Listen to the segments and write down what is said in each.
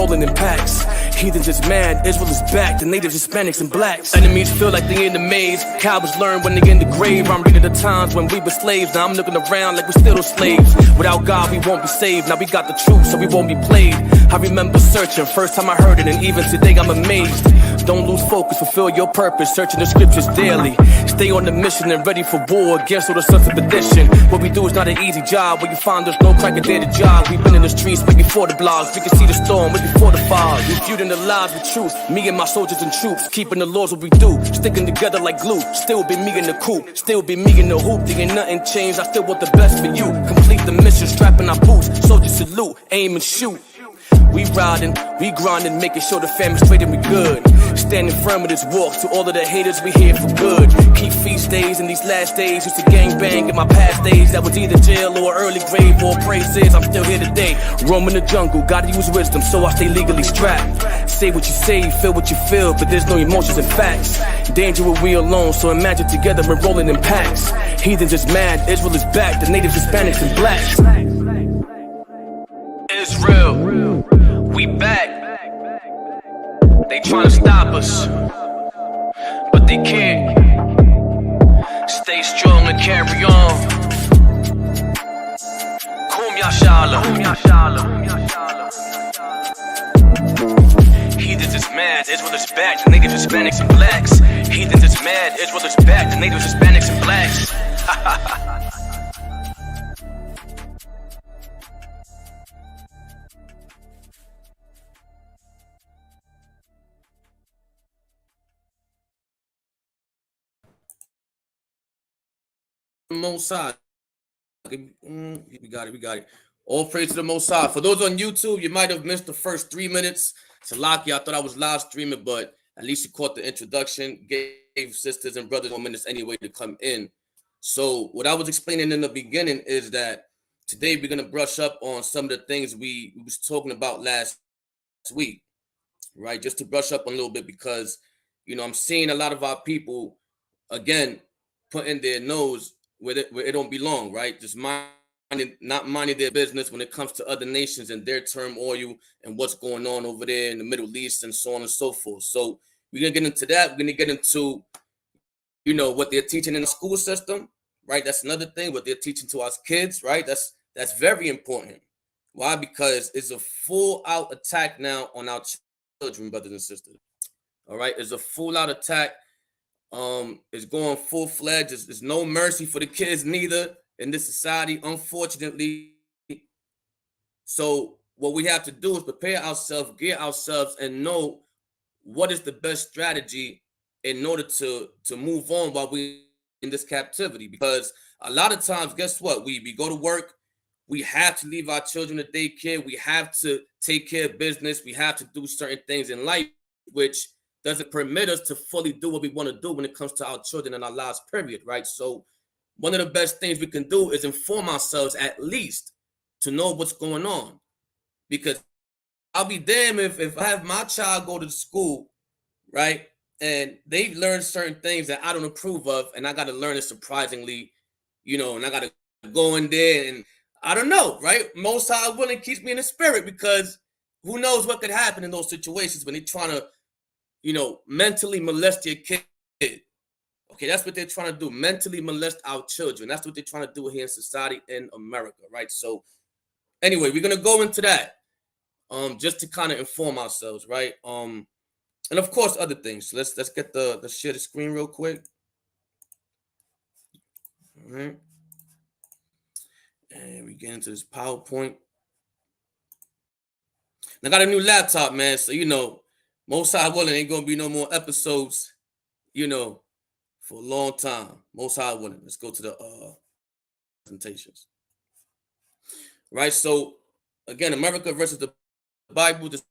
rolling in packs. Heathens is mad, Israel is back, the natives, Hispanics, and blacks. Enemies feel like they in the maze. Cowards learn when they in the grave. I'm reading the times when we were slaves. Now I'm looking around like we still slaves. Without God, we won't be saved. Now we got the truth, so we won't be played. I remember searching, first time I heard it, and even today I'm amazed. Don't lose focus, fulfill your purpose, searching the scriptures daily. Stay on the mission and ready for war against all the sons of perdition. What we do is not an easy job. Where you find there's no crack a day to jog. We've been in the streets way before the blogs. We can see the storm way before the fog. We feuding the lies with truth. Me and my soldiers and troops, keeping the laws what we do. Sticking together like glue. Still be me in the coop. Still be me in the hoop. Thinking nothing changed. I still want the best for you. Complete the mission, strapping our boots. Soldiers salute, aim and shoot. We riding, we grinding, making sure the family's straight and we good. Standing firm with this walk, to all of the haters, we here for good. Keep feast days in these last days. Used to gang bang in my past days. That was either jail or early grave or praises. I'm still here today, roaming the jungle. Gotta use wisdom, so I stay legally strapped. Say what you say, feel what you feel, but there's no emotions and facts. Danger when we alone, so imagine together we're rolling in packs. Heathens is mad, Israel is back, the natives, Hispanics, and blacks. Israel, we back. They tryna stop us, but they can't. Stay strong and carry on. Kum Yashala. Heathens is mad, Israel is back, the natives, Hispanics, and blacks. Heathens is mad, Israel is back, the natives, Hispanics, and blacks. Most High. We got it. All praise to the Most High. For those on YouTube, you might have missed the first 3 minutes. Salaki, I thought I was live streaming, but at least you caught the introduction. Gave sisters and brothers 1 minute anyway to come in. So what I was explaining in the beginning is that today we're gonna brush up on some of the things we was talking about last week, right? Just to brush up a little bit because I'm seeing a lot of our people again putting their nose where it don't belong, right? Just not minding their business when it comes to other nations and their turmoil and what's going on over there in the Middle East and so on and so forth. So we're gonna get into that. We're gonna get into, what they're teaching in the school system, right? That's another thing. What they're teaching to our kids, right? That's very important. Why? Because it's a full-out attack now on our children, brothers and sisters. All right, it's a full-out attack. It's going full-fledged. There's no mercy for the kids neither in this society, unfortunately. So what we have to do is prepare ourselves, gear ourselves, and know what is the best strategy in order to move on while we in this captivity. Because a lot of times, guess what? We go to work. We have to leave our children at daycare. We have to take care of business. We have to do certain things in life, which doesn't permit us to fully do what we want to do when it comes to our children and our lives, period, right? So one of the best things we can do is inform ourselves at least to know what's going on. Because I'll be damned if I have my child go to school, right, and they learn certain things that I don't approve of, and I got to learn it surprisingly, and I got to go in there and I don't know, right? Most High willing keeps me in the spirit because who knows what could happen in those situations when they're trying to mentally molest your kid. Okay, that's what they're trying to do, mentally molest our children. That's what they're trying to do here in society in America, right? So anyway, we're going to go into that just to kind of inform ourselves, right? And of course, other things. So let's get the share the screen real quick. All right. And we get into this PowerPoint. And I got a new laptop, man. So, Most High willing, ain't gonna be no more episodes, for a long time. Most High willing. Let's go to the presentations. Right. So again, America versus the Bible. This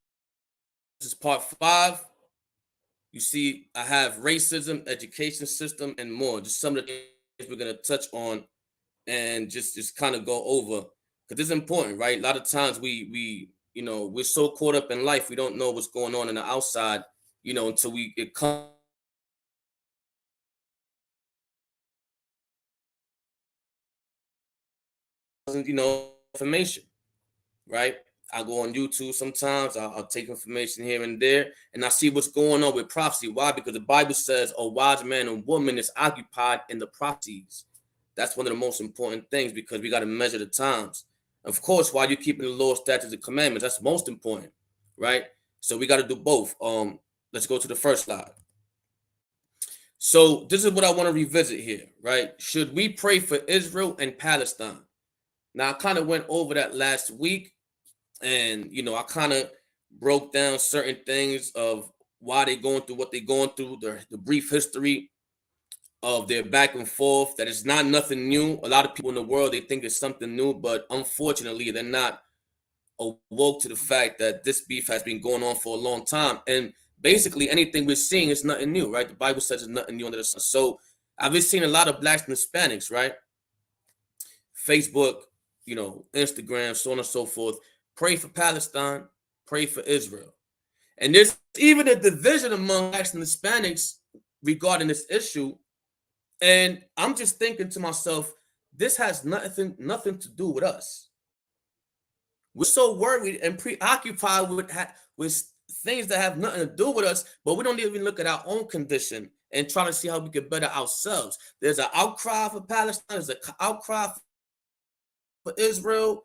is part 5. You see, I have racism, education system, and more. Just some of the things we're gonna touch on and just kind of go over because it's important, right? A lot of times we're so caught up in life, we don't know what's going on in the outside, until it comes, information, right? I go on YouTube sometimes. I'll take information here and there, and I see what's going on with prophecy. Why? Because the Bible says a wise man and woman is occupied in the prophecies. That's one of the most important things because we got to measure the times. Of course, while you're keeping the law, statutes, and commandments, that's most important, right? So we got to do both. Let's go to the first slide. So this is what I want to revisit here, right? Should we pray for Israel and Palestine? Now, I kind of went over that last week, and, I kind of broke down certain things of why they're going through what they're going through, the brief history of their back and forth, that it's not nothing new. A lot of people in the world, they think it's something new, but unfortunately, they're not awoke to the fact that this beef has been going on for a long time. And basically, anything we're seeing is nothing new, right? The Bible says it's nothing new under the sun. So I've been seeing a lot of blacks and Hispanics, right? Facebook, Instagram, so on and so forth. Pray for Palestine, pray for Israel. And there's even a division among blacks and Hispanics regarding this issue. And I'm just thinking to myself, this has nothing to do with us. We're so worried and preoccupied with things that have nothing to do with us, but we don't even look at our own condition and try to see how we can better ourselves. There's an outcry for Palestine. There's an outcry for Israel.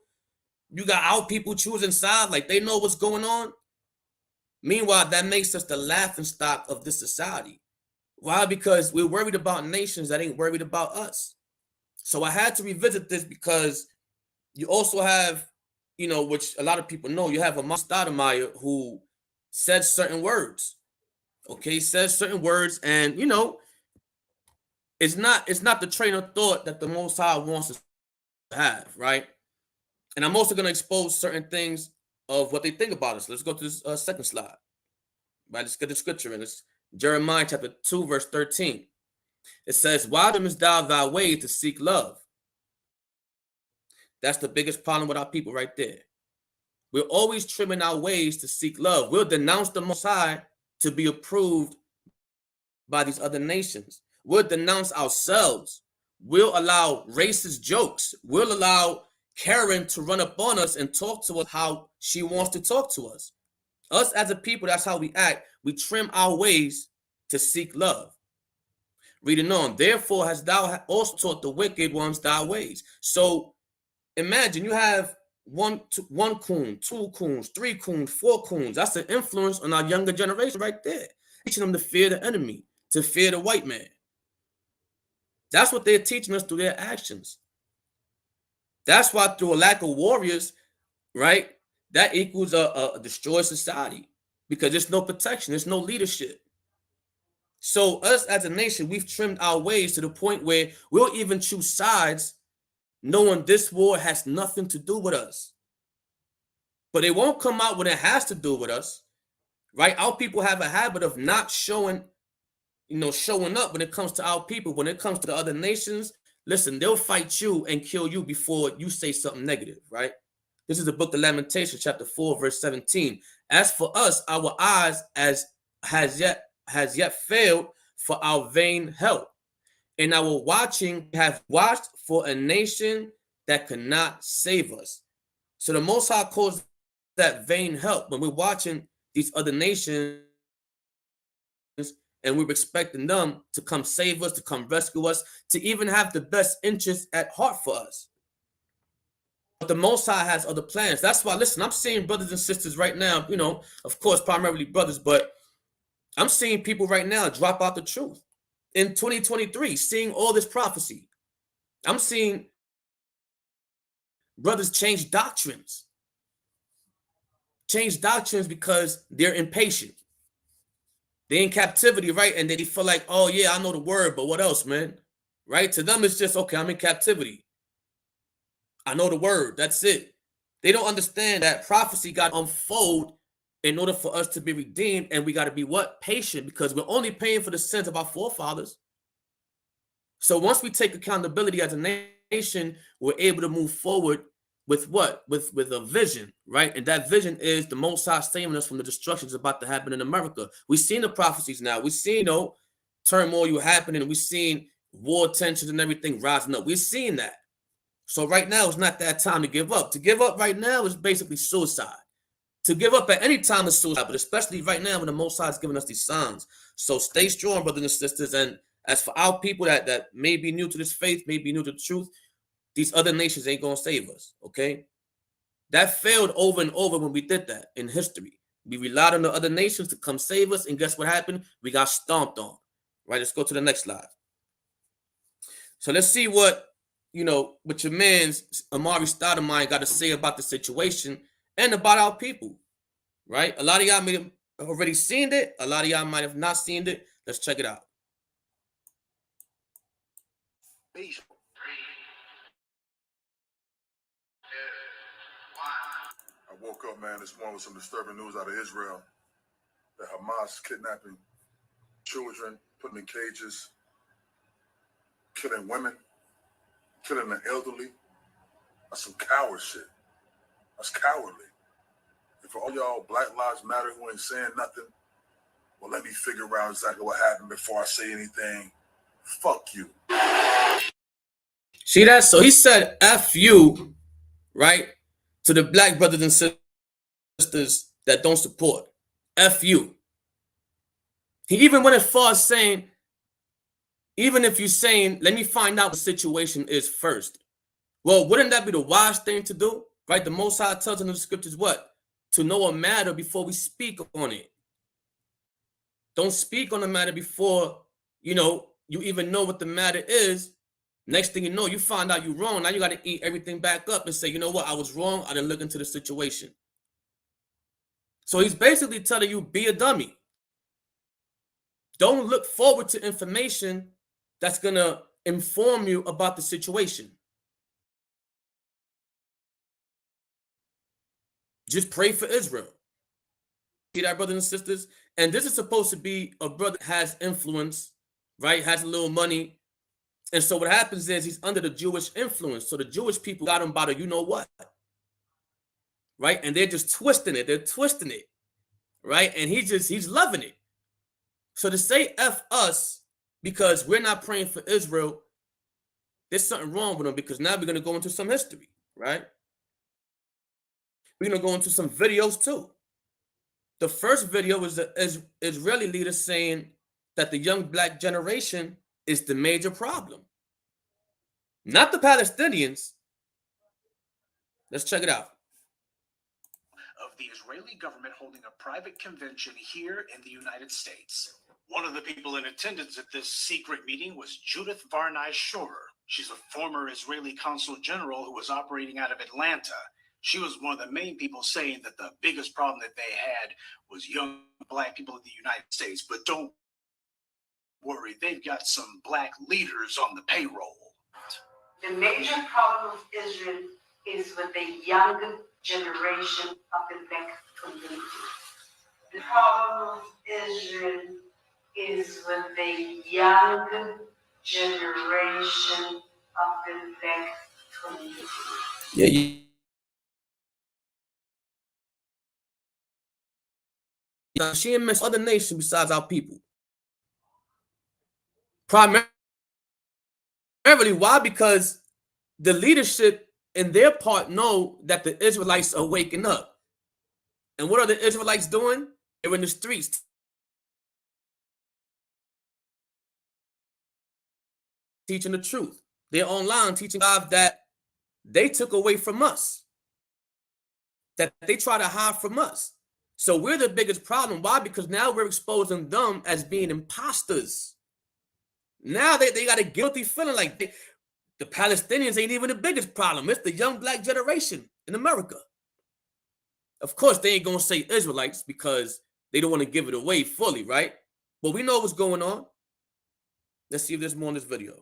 You got our people choosing sides like they know what's going on. Meanwhile, that makes us the laughingstock of this society. Why? Because we're worried about nations that ain't worried about us. So I had to revisit this because you also have, which a lot of people know, you have a Stoudemire who says certain words. Okay, says certain words, and it's not the train of thought that the Most High wants us to have, right? And I'm also going to expose certain things of what they think about us. Let's go to this second slide. Right, let's get the scripture in. It's Jeremiah chapter 2, verse 13. It says, "Why dost thou thy way to seek love?" That's the biggest problem with our people right there. We're always trimming our ways to seek love. We'll denounce the Most High to be approved by these other nations. We'll denounce ourselves. We'll allow racist jokes. We'll allow Karen to run up on us and talk to us how she wants to talk to us. Us as a people, that's how we act. We trim our ways to seek love. Reading on, "Therefore hast thou also taught the wicked ones thy ways." So imagine you have one coon, two coons, three coons, four coons. That's an influence on our younger generation right there. Teaching them to fear the enemy, to fear the white man. That's what they're teaching us through their actions. That's why through a lack of warriors, right, that equals a destroyed society because there's no protection, there's no leadership. So us as a nation, we've trimmed our ways to the point where we'll even choose sides knowing this war has nothing to do with us. But it won't come out when it has to do with us, right? Our people have a habit of not showing up when it comes to our people. When it comes to the other nations, listen, they'll fight you and kill you before you say something negative, right? This is the book of Lamentations, chapter 4, verse 17. "As for us, our eyes has yet failed for our vain help. And our watching have watched for a nation that cannot save us." So the Most High calls that vain help when we're watching these other nations and we're expecting them to come save us, to come rescue us, to even have the best interests at heart for us. But the Most High has other plans. That's why, listen, I'm seeing brothers and sisters right now, of course, primarily brothers, but I'm seeing people right now drop out the truth. In 2023, seeing all this prophecy, I'm seeing brothers change doctrines because they're impatient. They're in captivity, right? And they feel like, oh yeah, I know the word, but what else, man? Right? To them, it's just, okay, I'm in captivity. I know the word, that's it. They don't understand that prophecy got to unfold in order for us to be redeemed, and we got to be what? Patient, because we're only paying for the sins of our forefathers. So once we take accountability as a nation, we're able to move forward with what? With a vision, right? And that vision is the Most High saving us from the destruction that's about to happen in America. We've seen the prophecies now. We've seen, turmoil happening. We've seen war tensions and everything rising up. We've seen that. So right now is not that time to give up. To give up right now is basically suicide. To give up at any time is suicide, but especially right now when the Most High is giving us these signs. So stay strong, brothers and sisters. And as for our people that may be new to this faith, may be new to the truth, these other nations ain't gonna save us. Okay, that failed over and over when we did that in history. We relied on the other nations to come save us, and guess what happened? We got stomped on. Right? Let's go to the next slide. So let's see what what your man's Amari Stoudemire got to say about the situation and about our people. Right? A lot of y'all may have already seen it. A lot of y'all might have not seen it. Let's check it out. I woke up, man, this morning with some disturbing news out of Israel. The Hamas kidnapping children, putting them in cages, killing women, killing the elderly. That's some coward shit. That's cowardly. And for all y'all Black Lives Matter who ain't saying nothing, well, let me figure out exactly what happened before I say anything. Fuck you. See that? So he said F you, right, to the black brothers and sisters that don't support. F you. He even went as far as saying, even if you're saying, let me find out what the situation is first. Well, wouldn't that be the wise thing to do? Right? The Most High tells in the scriptures what? To know a matter before we speak on it. Don't speak on the matter before, you even know what the matter is. Next thing you know, you find out you're wrong. Now you got to eat everything back up and say, you know what? I was wrong. I didn't look into the situation. So he's basically telling you, be a dummy. Don't look forward to information that's going to inform you about the situation. Just pray for Israel. See that, brothers and sisters? And this is supposed to be a brother that has influence, right? Has a little money. And so what happens is he's under the Jewish influence. So the Jewish people got him by the you-know-what, right? And they're just twisting it. They're twisting it, right? And he's loving it. So to say F us because we're not praying for Israel, there's something wrong with them, because now we're going to go into some history, right? We're going to go into some videos too. The first video is the Israeli leader saying that the young black generation is the major problem, not the Palestinians. Let's check it out. Of the Israeli government holding a private convention here in the United States. One of the people in attendance at this secret meeting was Judith Varney Shore. She's a former Israeli consul general who was operating out of Atlanta. She was one of the main people saying that the biggest problem that they had was young black people in the United States. But don't worry, they've got some black leaders on the payroll. The major problem with Israel is with the young generation of the black community. The problem with Israel is with the young generation of the black community. Yeah. She ain't missed other nations besides our people. Primarily, why? Because the leadership in their part know that the Israelites are waking up. And what are the Israelites doing? They're in the streets teaching the truth. They're online teaching God that they took away from us, that they try to hide from us. So we're the biggest problem. Why? Because now we're exposing them as being imposters. Now they got a guilty feeling like the Palestinians ain't even the biggest problem. It's the young black generation in America. Of course, they ain't going to say Israelites because they don't want to give it away fully, right? But we know what's going on. Let's see if there's more in this video.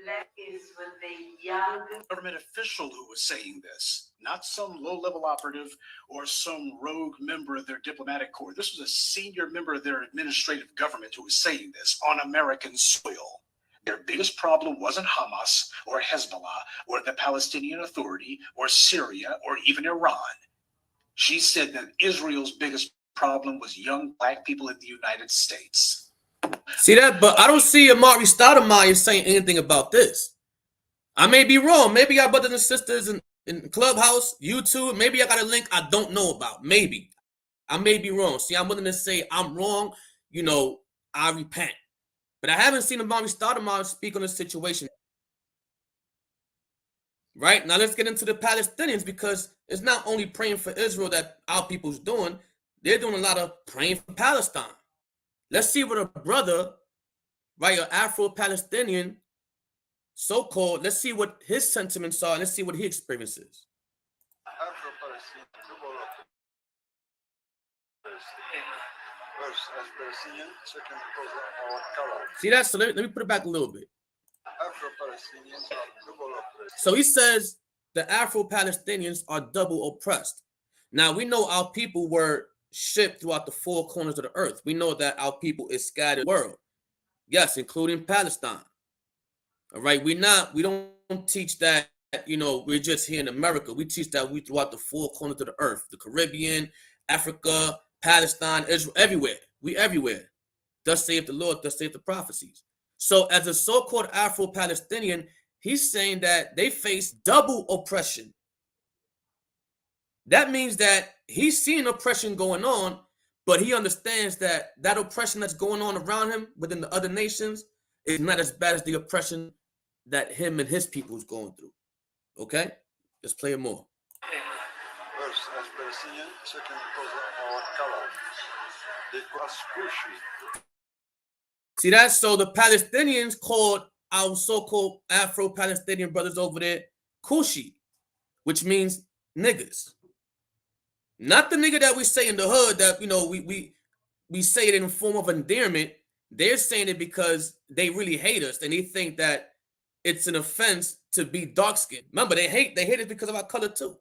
Black is with the young Government official who was saying this, not some low-level operative or some rogue member of their diplomatic corps. This was a senior member of their administrative government who was saying this on American soil. Their biggest problem wasn't Hamas or Hezbollah or the Palestinian Authority or Syria or even Iran. She said that Israel's biggest problem was young black people in the United States. See that? But I don't see Amari Stoudemire saying anything about this. I may be wrong. Maybe our brothers and sisters in Clubhouse, YouTube, maybe I got a link I don't know about. Maybe. I may be wrong. See, I'm willing to say I'm wrong. You know, I repent. But I haven't seen Amari Stoudemire speak on this situation. Right? Now let's get into the Palestinians, because it's not only praying for Israel that our people's doing. They're doing a lot of praying for Palestine. Let's see what a brother, right, an Afro-Palestinian, so-called, let's see what his sentiments are, and let's see what he experiences. See that? So let me put it back a little bit. So he says the Afro-Palestinians are double oppressed. Now we know our people were shipped throughout the four corners of the earth. We know that our people is scattered world. Yes, including Palestine. All right, we don't teach that, you know, we're just here in America. We teach that we throughout the four corners of the earth, the Caribbean, Africa, Palestine, Israel, everywhere. We everywhere. Thus saith the Lord, thus saith the prophecies. So as a so-called Afro-Palestinian, he's saying that they face double oppression. That means that he's seeing oppression going on, but he understands that that oppression that's going on around him within the other nations is not as bad as the oppression that him and his people is going through. Okay? Let's play it more. See that? So the Palestinians called our so-called Afro-Palestinian brothers over there Kushi, which means niggas. Not the nigga that we say in the hood that, you know, we say it in the form of endearment. They're saying it because they really hate us, and they think that it's an offense to be dark-skinned. Remember, they hate us because of our color too.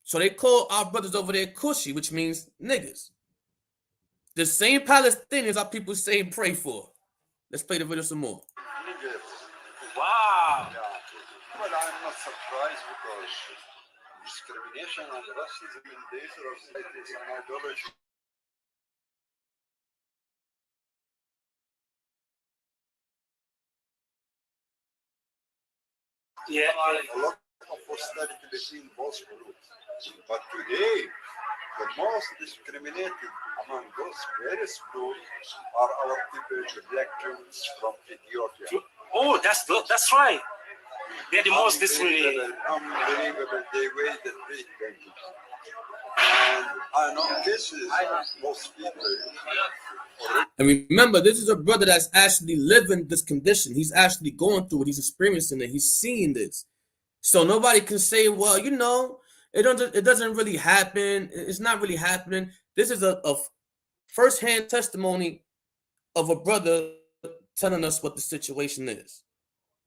So they call our brothers over there Kushi, which means niggas. The same Palestinians our people say and pray for. Let's play the video some more. Wow. Yeah. Well, I'm not surprised because discrimination and racism in this society is an ideology. Yeah. A lot of hostility between both groups. But today, the most discriminated among those various groups are our people, the black Jews from Ethiopia. Oh, that's right. They're the most discriminated. Unbelievable the way they treat them. And I know this is most people. And remember, this is a brother that's actually living this condition. He's actually going through it. He's experiencing it. He's seeing this. So nobody can say, well, you know, it doesn't really happen. It's not really happening. This is a first-hand testimony of a brother telling us what the situation is.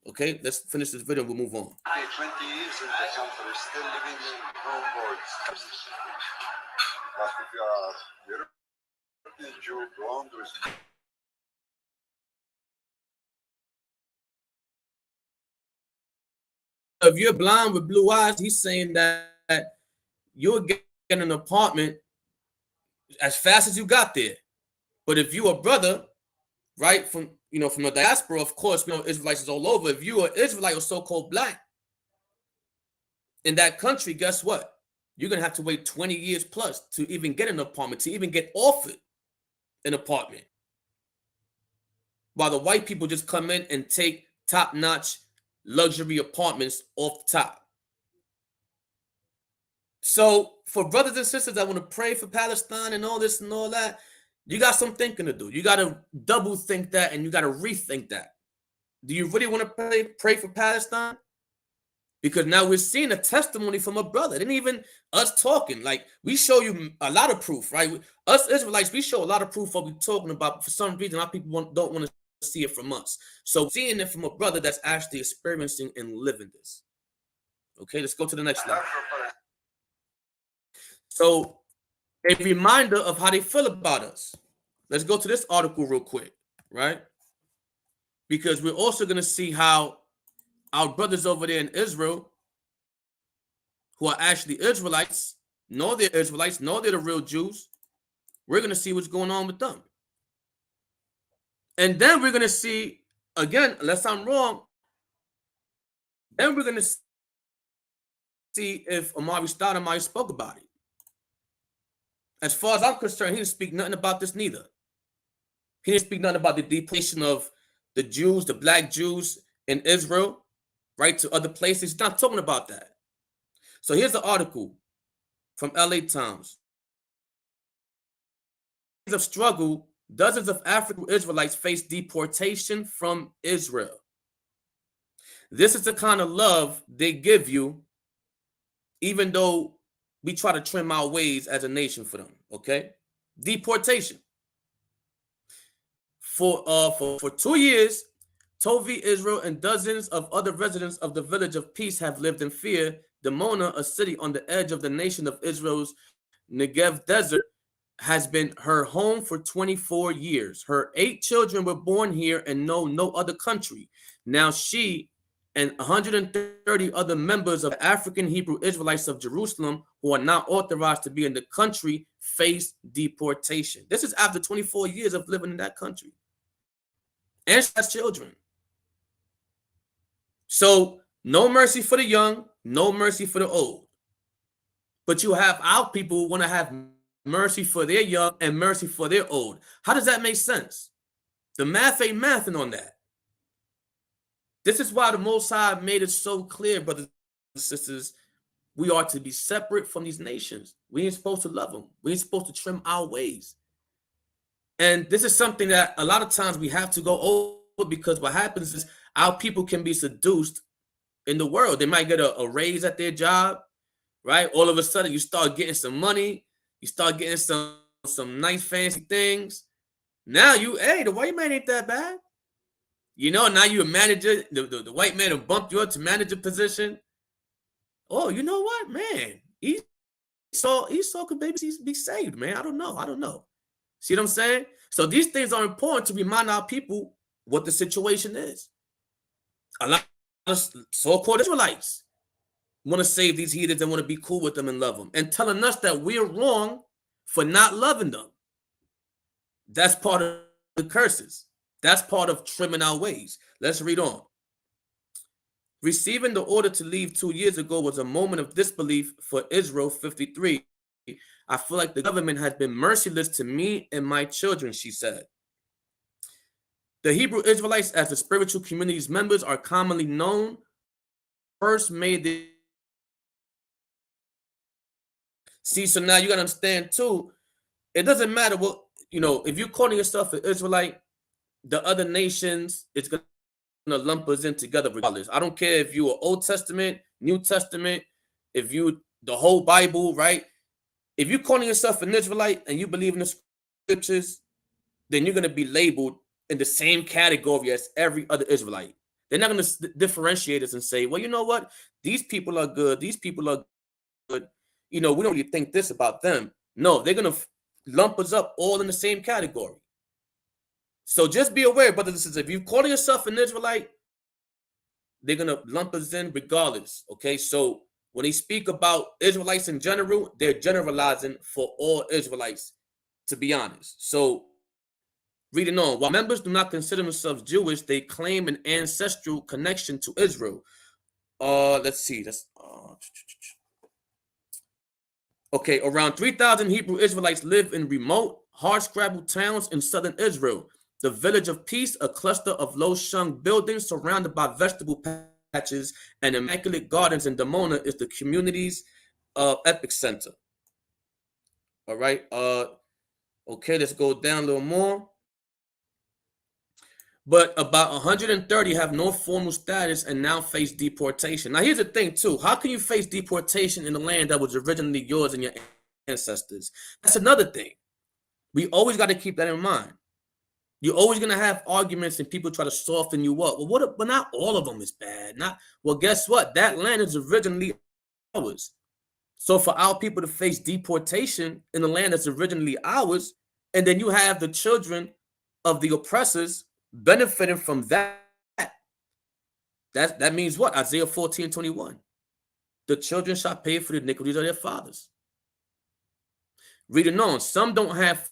Okay, let's finish this video. We'll move on. 20 years in the country, still living in home boards. But if you are European Jew, blonde with if you're blind with blue eyes, he's saying that you'll get an apartment as fast as you got there. But if you're a brother, right, from the diaspora, of course, we know Israelites is all over. If you're an Israelite or so-called black in that country, guess what? You're going to have to wait 20 years plus to even get an apartment, to even get offered an apartment. While the white people just come in and take top-notch luxury apartments off the top. So for brothers and sisters that want to pray for Palestine and all this and all that, you got some thinking to do. You got to double think that, and you got to rethink that. Do you really want to pray for Palestine? Because now we're seeing a testimony from a brother. It ain't even us talking. Like, we show you a lot of proof, right? Us Israelites, we show a lot of proof of what we're talking about. But for some reason, our people don't want to see it from us. So seeing it from a brother that's actually experiencing and living this. Okay, let's go to the next slide. So a reminder of how they feel about us. Let's go to this article real quick, right? Because we're also going to see how our brothers over there in Israel, who are actually Israelites, know they're Israelites, know they're the real Jews. We're going to see what's going on with them. And then we're going to see, again, unless I'm wrong, Then we're going to see if Amari Stoudemire spoke about it. As far as I'm concerned, he didn't speak nothing about this neither. He didn't speak nothing about the deportation of the Jews, the black Jews in Israel, right, to other places. He's not talking about that. So here's the article from LA Times. Of struggle, dozens of African Israelites face deportation from Israel. This is the kind of love they give you, even though we try to trim our ways as a nation for them. Okay, deportation. For 2 years, Tovi, Israel, and dozens of other residents of the Village of Peace have lived in fear. Dimona, a city on the edge of the nation of Israel's Negev desert, has been her home for 24 years. Her 8 children were born here and know no other country. Now she and 130 other members of African Hebrew Israelites of Jerusalem who are not authorized to be in the country face deportation. This is after 24 years of living in that country. And she has children. So no mercy for the young, no mercy for the old. But you have our people who want to have mercy for their young and mercy for their old. How does that make sense? The math ain't mathing on that. This is why the Most High made it so clear, brothers and sisters, we are to be separate from these nations. We ain't supposed to love them. We ain't supposed to trim our ways. And this is something that a lot of times we have to go over, because what happens is our people can be seduced in the world. They might get a raise at their job, right? All of a sudden you start getting some money. You start getting some nice fancy things. Now the white man ain't that bad. You know, now you're a manager. The white man will bump you up to manager position. Oh, you know what, man? Esau could maybe be saved, man. I don't know. See what I'm saying? So these things are important to remind our people what the situation is. A lot of so-called Israelites want to save these heathens and want to be cool with them and love them, and telling us that we're wrong for not loving them. That's part of the curses. That's part of trimming our ways. Let's read on. Receiving the order to leave 2 years ago was a moment of disbelief for Israel 53. I feel like the government has been merciless to me and my children, she said. The Hebrew Israelites, as the spiritual community's members are commonly known, first made the... See, so now you got to understand too, it doesn't matter what, if you're calling yourself an Israelite, the other nations, it's going to lump us in together regardless. I don't care if you are Old Testament, New Testament, if you the whole Bible, right? If you're calling yourself an Israelite and you believe in the scriptures, then you're going to be labeled in the same category as every other Israelite. They're not going to differentiate us and say, well, you know what? These people are good. These people are good. We don't really think this about them. No, they're going to lump us up all in the same category. So just be aware, brothers and sisters, if you're calling yourself an Israelite, they're going to lump us in regardless, okay? So when they speak about Israelites in general, they're generalizing for all Israelites, to be honest. So reading on, while members do not consider themselves Jewish, they claim an ancestral connection to Israel. Let's see. Okay, around 3,000 Hebrew Israelites live in remote, hard-scrabbled towns in southern Israel. The Village of Peace, a cluster of low-shung buildings surrounded by vegetable patches and immaculate gardens in Dimona, is the community's epicenter. All right. Okay, let's go down a little more. But about 130 have no formal status and now face deportation. Now, here's the thing, too. How can you face deportation in the land that was originally yours and your ancestors? That's another thing. We always got to keep that in mind. You're always going to have arguments and people try to soften you up. Well, but not all of them is bad. Well, guess what? That land is originally ours. So for our people to face deportation in the land that's originally ours, and then you have the children of the oppressors benefiting from that means what? Isaiah 14:21. The children shall pay for the iniquities of their fathers. Reading on, some don't have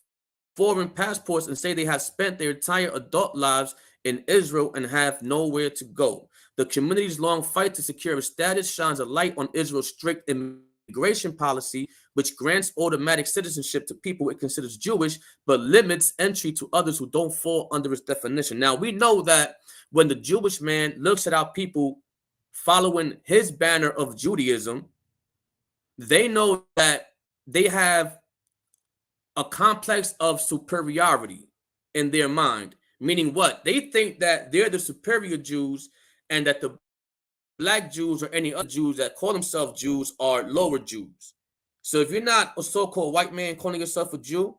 foreign passports and say they have spent their entire adult lives in Israel and have nowhere to go. The community's long fight to secure its status shines a light on Israel's strict immigration policy, which grants automatic citizenship to people it considers Jewish, but limits entry to others who don't fall under its definition. Now, we know that when the Jewish man looks at our people following his banner of Judaism, they know that they have a complex of superiority in their mind. Meaning what? They think that they're the superior Jews and that the black Jews or any other Jews that call themselves Jews are lower Jews. So if you're not a so-called white man calling yourself a Jew,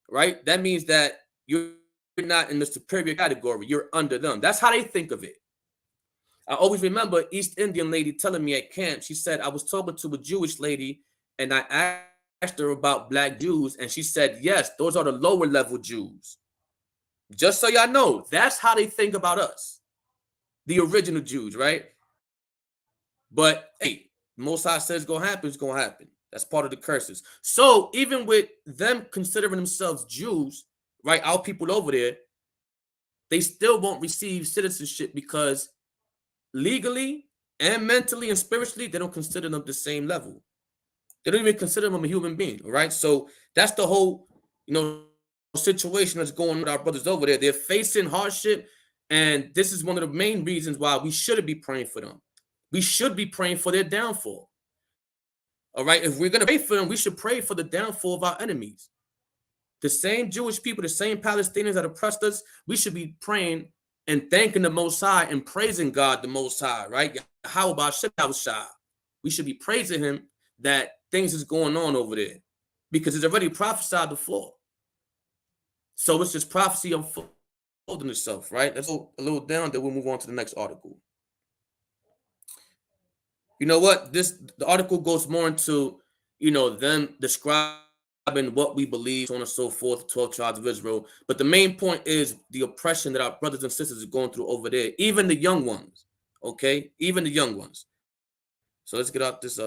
right, that means that you're not in the superior category. You're under them. That's how they think of it. I always remember East Indian lady telling me at camp, she said, I was talking to a Jewish lady and I asked her about black Jews, and she said, yes, those are the lower level Jews. Just so y'all know, that's how they think about us. The original Jews, right? But hey, Most High says it's gonna happen, it's gonna happen. That's part of the curses. So even with them considering themselves Jews, right, our people over there, they still won't receive citizenship because legally and mentally and spiritually, they don't consider them the same level. They don't even consider them a human being, all right? So that's the whole, situation that's going on with our brothers over there. They're facing hardship. And this is one of the main reasons why we shouldn't be praying for them. We should be praying for their downfall. All right. If we're going to pray for them, we should pray for the downfall of our enemies. The same Jewish people, the same Palestinians that oppressed us, we should be praying and thanking the Most High and praising God, the Most High, right? How about Shah? We should be praising him that things is going on over there because it's already prophesied before. So it's just prophecy unfolding itself, right? Let's go a little down, then we'll move on to the next article. You know what? The article goes more into, them describing what we believe, so on and so forth, 12 tribes of Israel. But the main point is the oppression that our brothers and sisters are going through over there, even the young ones, okay? Even the young ones. So let's get out this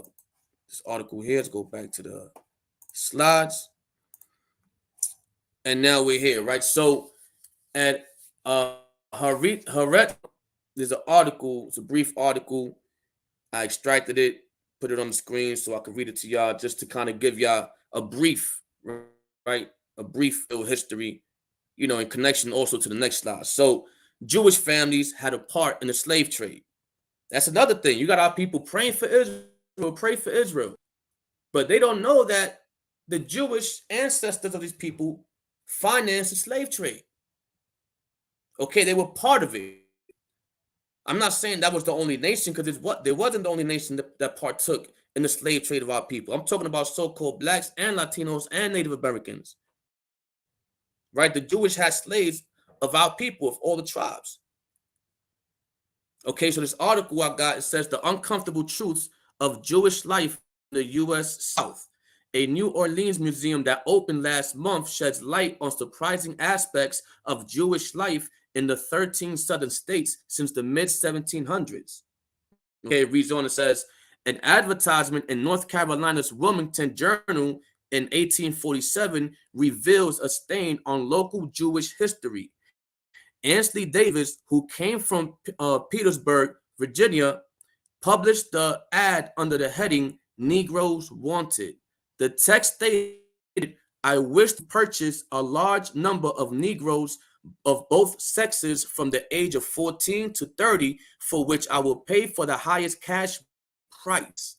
article here. Let's go back to the slides. And now we're here, right? So at Haaretz, there's an article. It's a brief article. I extracted it, put it on the screen so I can read it to y'all just to kind of give y'all a brief, right? A brief history, in connection also to the next slide. So Jewish families had a part in the slave trade. That's another thing. You got our people praying for Israel, pray for Israel. But they don't know that the Jewish ancestors of these people financed the slave trade. Okay, they were part of it. I'm not saying that was the only nation because there wasn't the only nation that partook in the slave trade of our people. I'm talking about so-called blacks and Latinos and Native Americans. Right? The Jewish had slaves of our people, of all the tribes. Okay, so this article I got, it says the uncomfortable truths of Jewish life in the U.S. South. A New Orleans museum that opened last month sheds light on surprising aspects of Jewish life in the 13 southern states since the mid-1700s. Okay, it reads on, and says, an advertisement in North Carolina's Wilmington Journal in 1847 reveals a stain on local Jewish history. Ansley Davis, who came from Petersburg, Virginia, published the ad under the heading Negroes Wanted. The text stated, I wish to purchase a large number of Negroes of both sexes from the age of 14 to 30, for which I will pay for the highest cash price.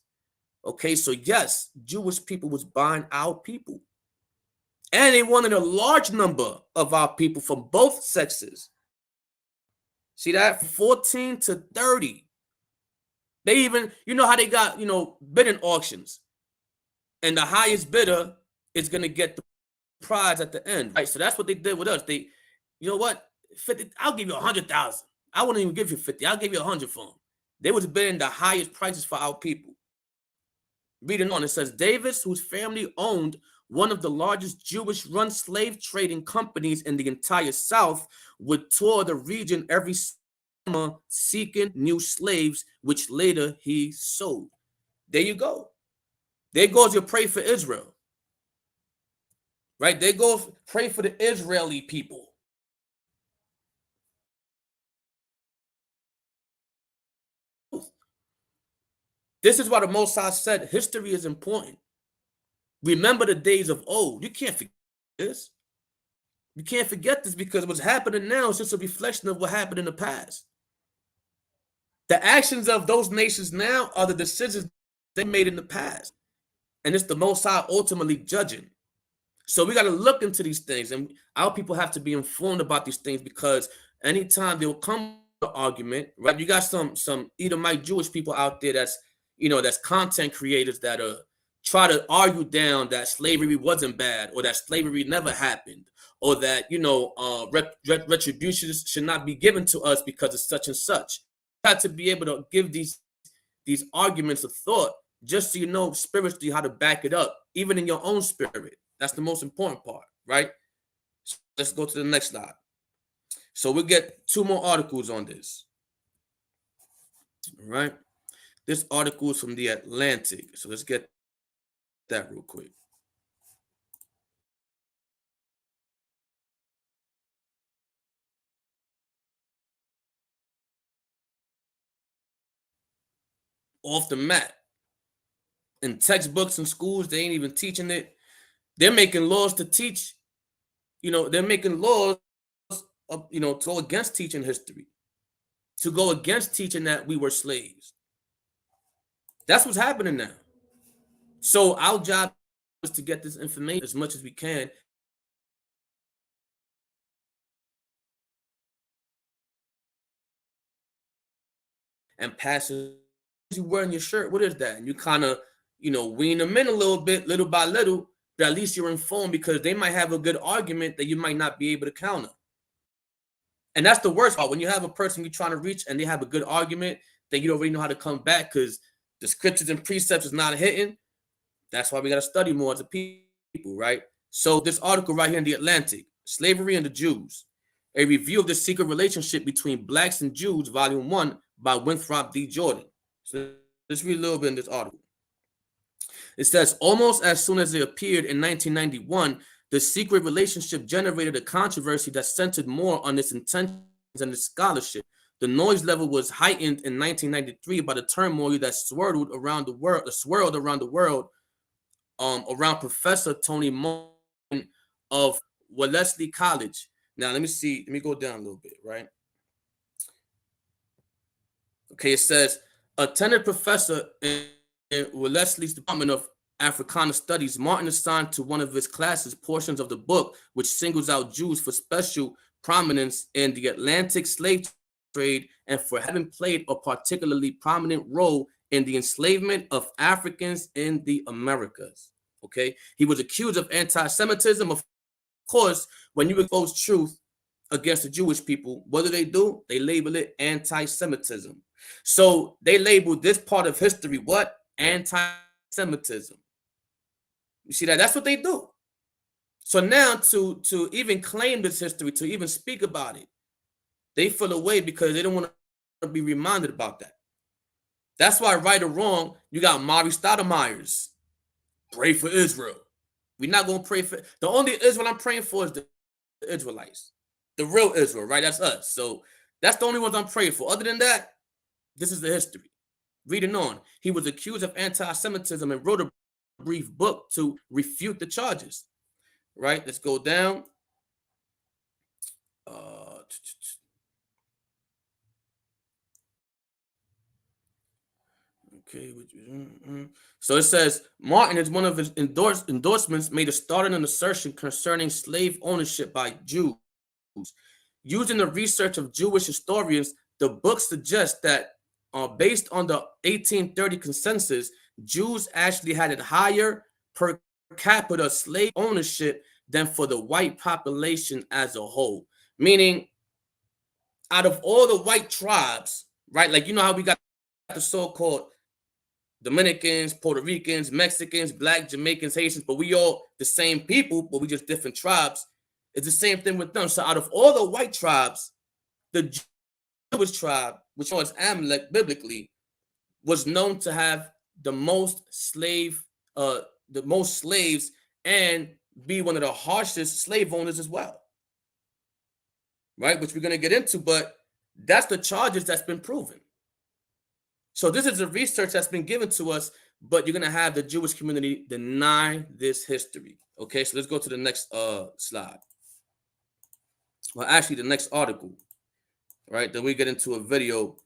Okay, so yes, Jewish people was buying our people. And they wanted a large number of our people from both sexes. See that? 14 to 30. They even, how they got, bidding auctions. And the highest bidder is going to get the prize at the end. Right? So that's what they did with us. They, you know what? 50, I'll give you 100,000. I wouldn't even give you 50. I'll give you 100 for them. They was bidding the highest prices for our people. Reading on, it says, Davis, whose family owned one of the largest Jewish-run slave trading companies in the entire South, would tour the region every summer seeking new slaves, which later he sold. There you go. There goes your pray for Israel. Right? There goes pray for the Israeli people. This is why the Most High said history is important. Remember the days of old. You can't forget this. You can't forget this because what's happening now is just a reflection of what happened in the past. The actions of those nations now are the decisions they made in the past. And it's the Most High ultimately judging. So we got to look into these things, and our people have to be informed about these things, because anytime they'll come to an argument, right? You got some Edomite Jewish people out there that's content creators that try to argue down that slavery wasn't bad, or that slavery never happened, or that retributions should not be given to us because of such and such. You have to be able to give these arguments a thought, just so you know spiritually how to back it up, even in your own spirit. That's the most important part, right? So let's go to the next slide. So we'll get 2 more articles on this. All right. This article is from The Atlantic. So let's get that real quick. Off the mat. In textbooks in schools, they ain't even teaching it. They're making laws to teach, they're making laws, to go against teaching history, to go against teaching that we were slaves. That's what's happening now. So our job is to get this information as much as we can. And pass it. You wearing your shirt, what is that? And you kind of, wean them in a little bit, little by little, but at least you're informed, because they might have a good argument that you might not be able to counter. And that's the worst part. When you have a person you're trying to reach and they have a good argument, then you don't really know how to come back because the scriptures and precepts is not hitting. That's why we got to study more as a people, right? So this article right here in The Atlantic, Slavery and the Jews, a review of the secret relationship between blacks and Jews, Volume 1 by Winthrop D. Jordan. So let's read a little bit in this article. It says, almost as soon as it appeared in 1991, the secret relationship generated a controversy that centered more on its intentions and its scholarship. The noise level was heightened in 1993 by the turmoil that swirled around the world, around Professor Tony Moen of Wellesley College. Now, let me go down a little bit, right? Okay, it says, a tenured professor in Wellesley's Department of Africana Studies, Martin assigned to one of his classes portions of the book which singles out Jews for special prominence in the Atlantic slave trade and for having played a particularly prominent role in the enslavement of Africans in the Americas. Okay, he was accused of anti-Semitism. Of course, when you expose truth against the Jewish people, what do? They label it anti-Semitism. So they labeled this part of history what? Anti-Semitism. You see that? That's what they do. So now to even claim this history, to even speak about it, they feel away because they don't want to be reminded about that. That's why, right or wrong, you got Mari Stoudemire's pray for Israel. We're not going to pray for... The only Israel I'm praying for is the Israelites. The real Israel, right? That's us. So that's the only ones I'm praying for. Other than that, this is the history. Reading on. He was accused of anti-Semitism and wrote a brief book to refute the charges. Right? Let's go down. Okay. So it says, Martin, is one of his endorsements, made a startling assertion concerning slave ownership by Jews. Using the research of Jewish historians, the book suggests that based on the 1830 consensus, Jews actually had a higher per capita slave ownership than for the white population as a whole. Meaning, out of all the white tribes, right? Like, you know how we got the so-called Dominicans, Puerto Ricans, Mexicans, Black, Jamaicans, Haitians, but we all the same people, but we just different tribes. It's the same thing with them. So out of all the white tribes, the Jewish tribe, which was Amalek biblically, was known to have the most slaves and be one of the harshest slave owners as well. Right? Which we're going to get into, but that's the charges that's been proven. So this is the research that's been given to us, but you're going to have the Jewish community deny this history. Okay, so let's go to the next slide. Well, actually, the next article, right? Then we get into a video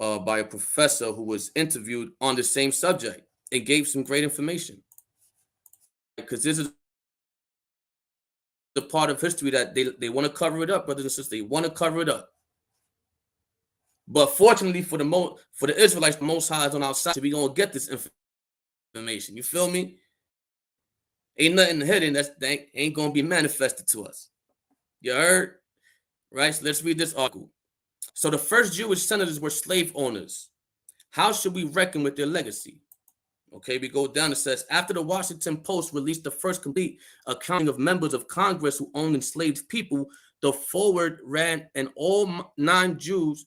by a professor who was interviewed on the same subject and gave some great information. Because this is the part of history that they want to cover it up, brothers and sisters. They want to cover it up. But fortunately for the Israelites, the Most High is on our side. So we're going to get this information. You feel me? Ain't nothing hidden that ain't going to be manifested to us. You heard? Right? So let's read this article. So the first Jewish senators were slave owners. How should we reckon with their legacy? Okay, we go down. It says, after the Washington Post released the first complete accounting of members of Congress who owned enslaved people, the Forward ran all 9 Jews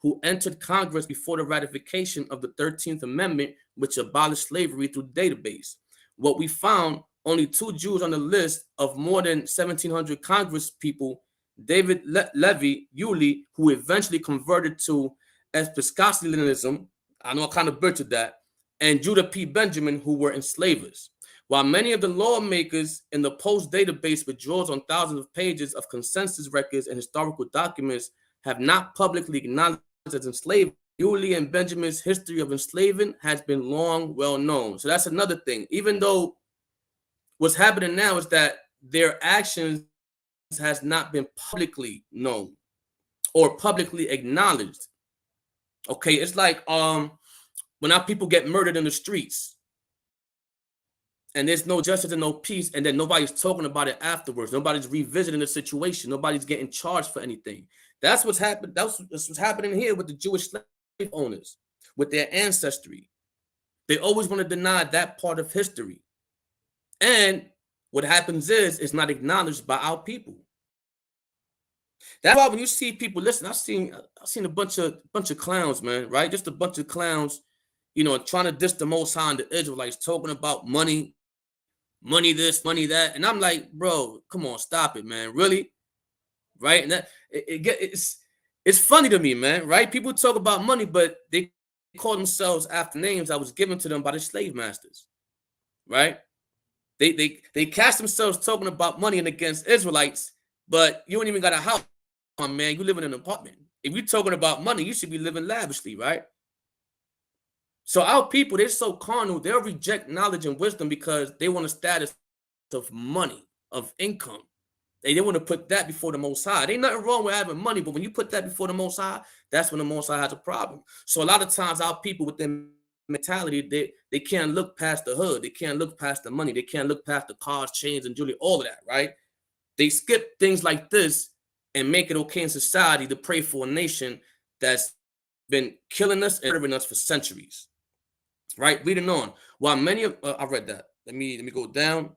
who entered Congress before the ratification of the 13th Amendment, which abolished slavery through database. What we found, only 2 Jews on the list of more than 1,700 Congress people, David Levy Yulee, who eventually converted to Episcopalianism, I know I kind of butchered that, and Judah P. Benjamin, who were enslavers. While many of the lawmakers in the Post database withdraws on thousands of pages of consensus records and historical documents have not publicly acknowledged as enslaved, Yulee and Benjamin's history of enslaving has been long well known. So that's another thing. Even though what's happening now is that their actions has not been publicly known or publicly acknowledged. Okay, it's like when our people get murdered in the streets and there's no justice and no peace, and then nobody's talking about it afterwards. Nobody's revisiting the situation. Nobody's getting charged for anything. That's what's happened. That's what's happening here with the Jewish slave owners, with their ancestry. They always want to deny that part of history. And what happens is it's not acknowledged by our people. That's why when you see people, listen, I've seen a bunch of clowns, man, right? Just a bunch of clowns, you know, trying to diss the Most High and the Israelites, talking about money this, money that. And I'm like, bro, come on, stop it, man. Really? Right? And that it's funny to me, man, right? People talk about money, but they call themselves after names that was given to them by the slave masters, right? They cast themselves talking about money and against Israelites, but you don't even got a house, man. You live in an apartment. If you're talking about money, you should be living lavishly, right? So our people, they're so carnal, they'll reject knowledge and wisdom because they want a status of money, of income. They want to put that before the Most High. There ain't nothing wrong with having money, but when you put that before the Most High, that's when the Most High has a problem. So a lot of times our people with their mentality, they can't look past the hood. They can't look past the money. They can't look past the cars, chains, and jewelry, all of that, right? They skip things like this and make it okay in society to pray for a nation that's been killing us and hurting us for centuries. Right, reading on. While many of I read that. Let me go down.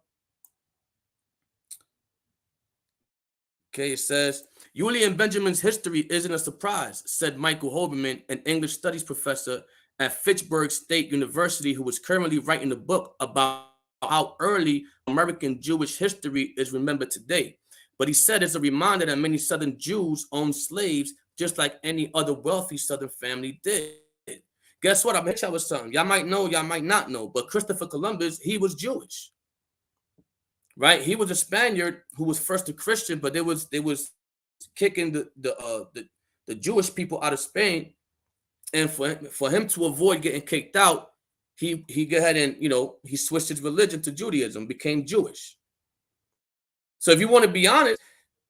Okay, it says Yulee and Benjamin's history isn't a surprise, said Michael Hoberman, an English studies professor at Fitchburg State University, who is currently writing a book about how early American Jewish history is remembered today. But he said it's a reminder that many Southern Jews owned slaves just like any other wealthy Southern family did. Guess what? I'm gonna hit y'all with something. Y'all might know, y'all might not know, but Christopher Columbus, he was Jewish, right? He was a Spaniard who was first a Christian, but they was kicking the Jewish people out of Spain, and for him to avoid getting kicked out, he go ahead and he switched his religion to Judaism, became Jewish. So if you want to be honest,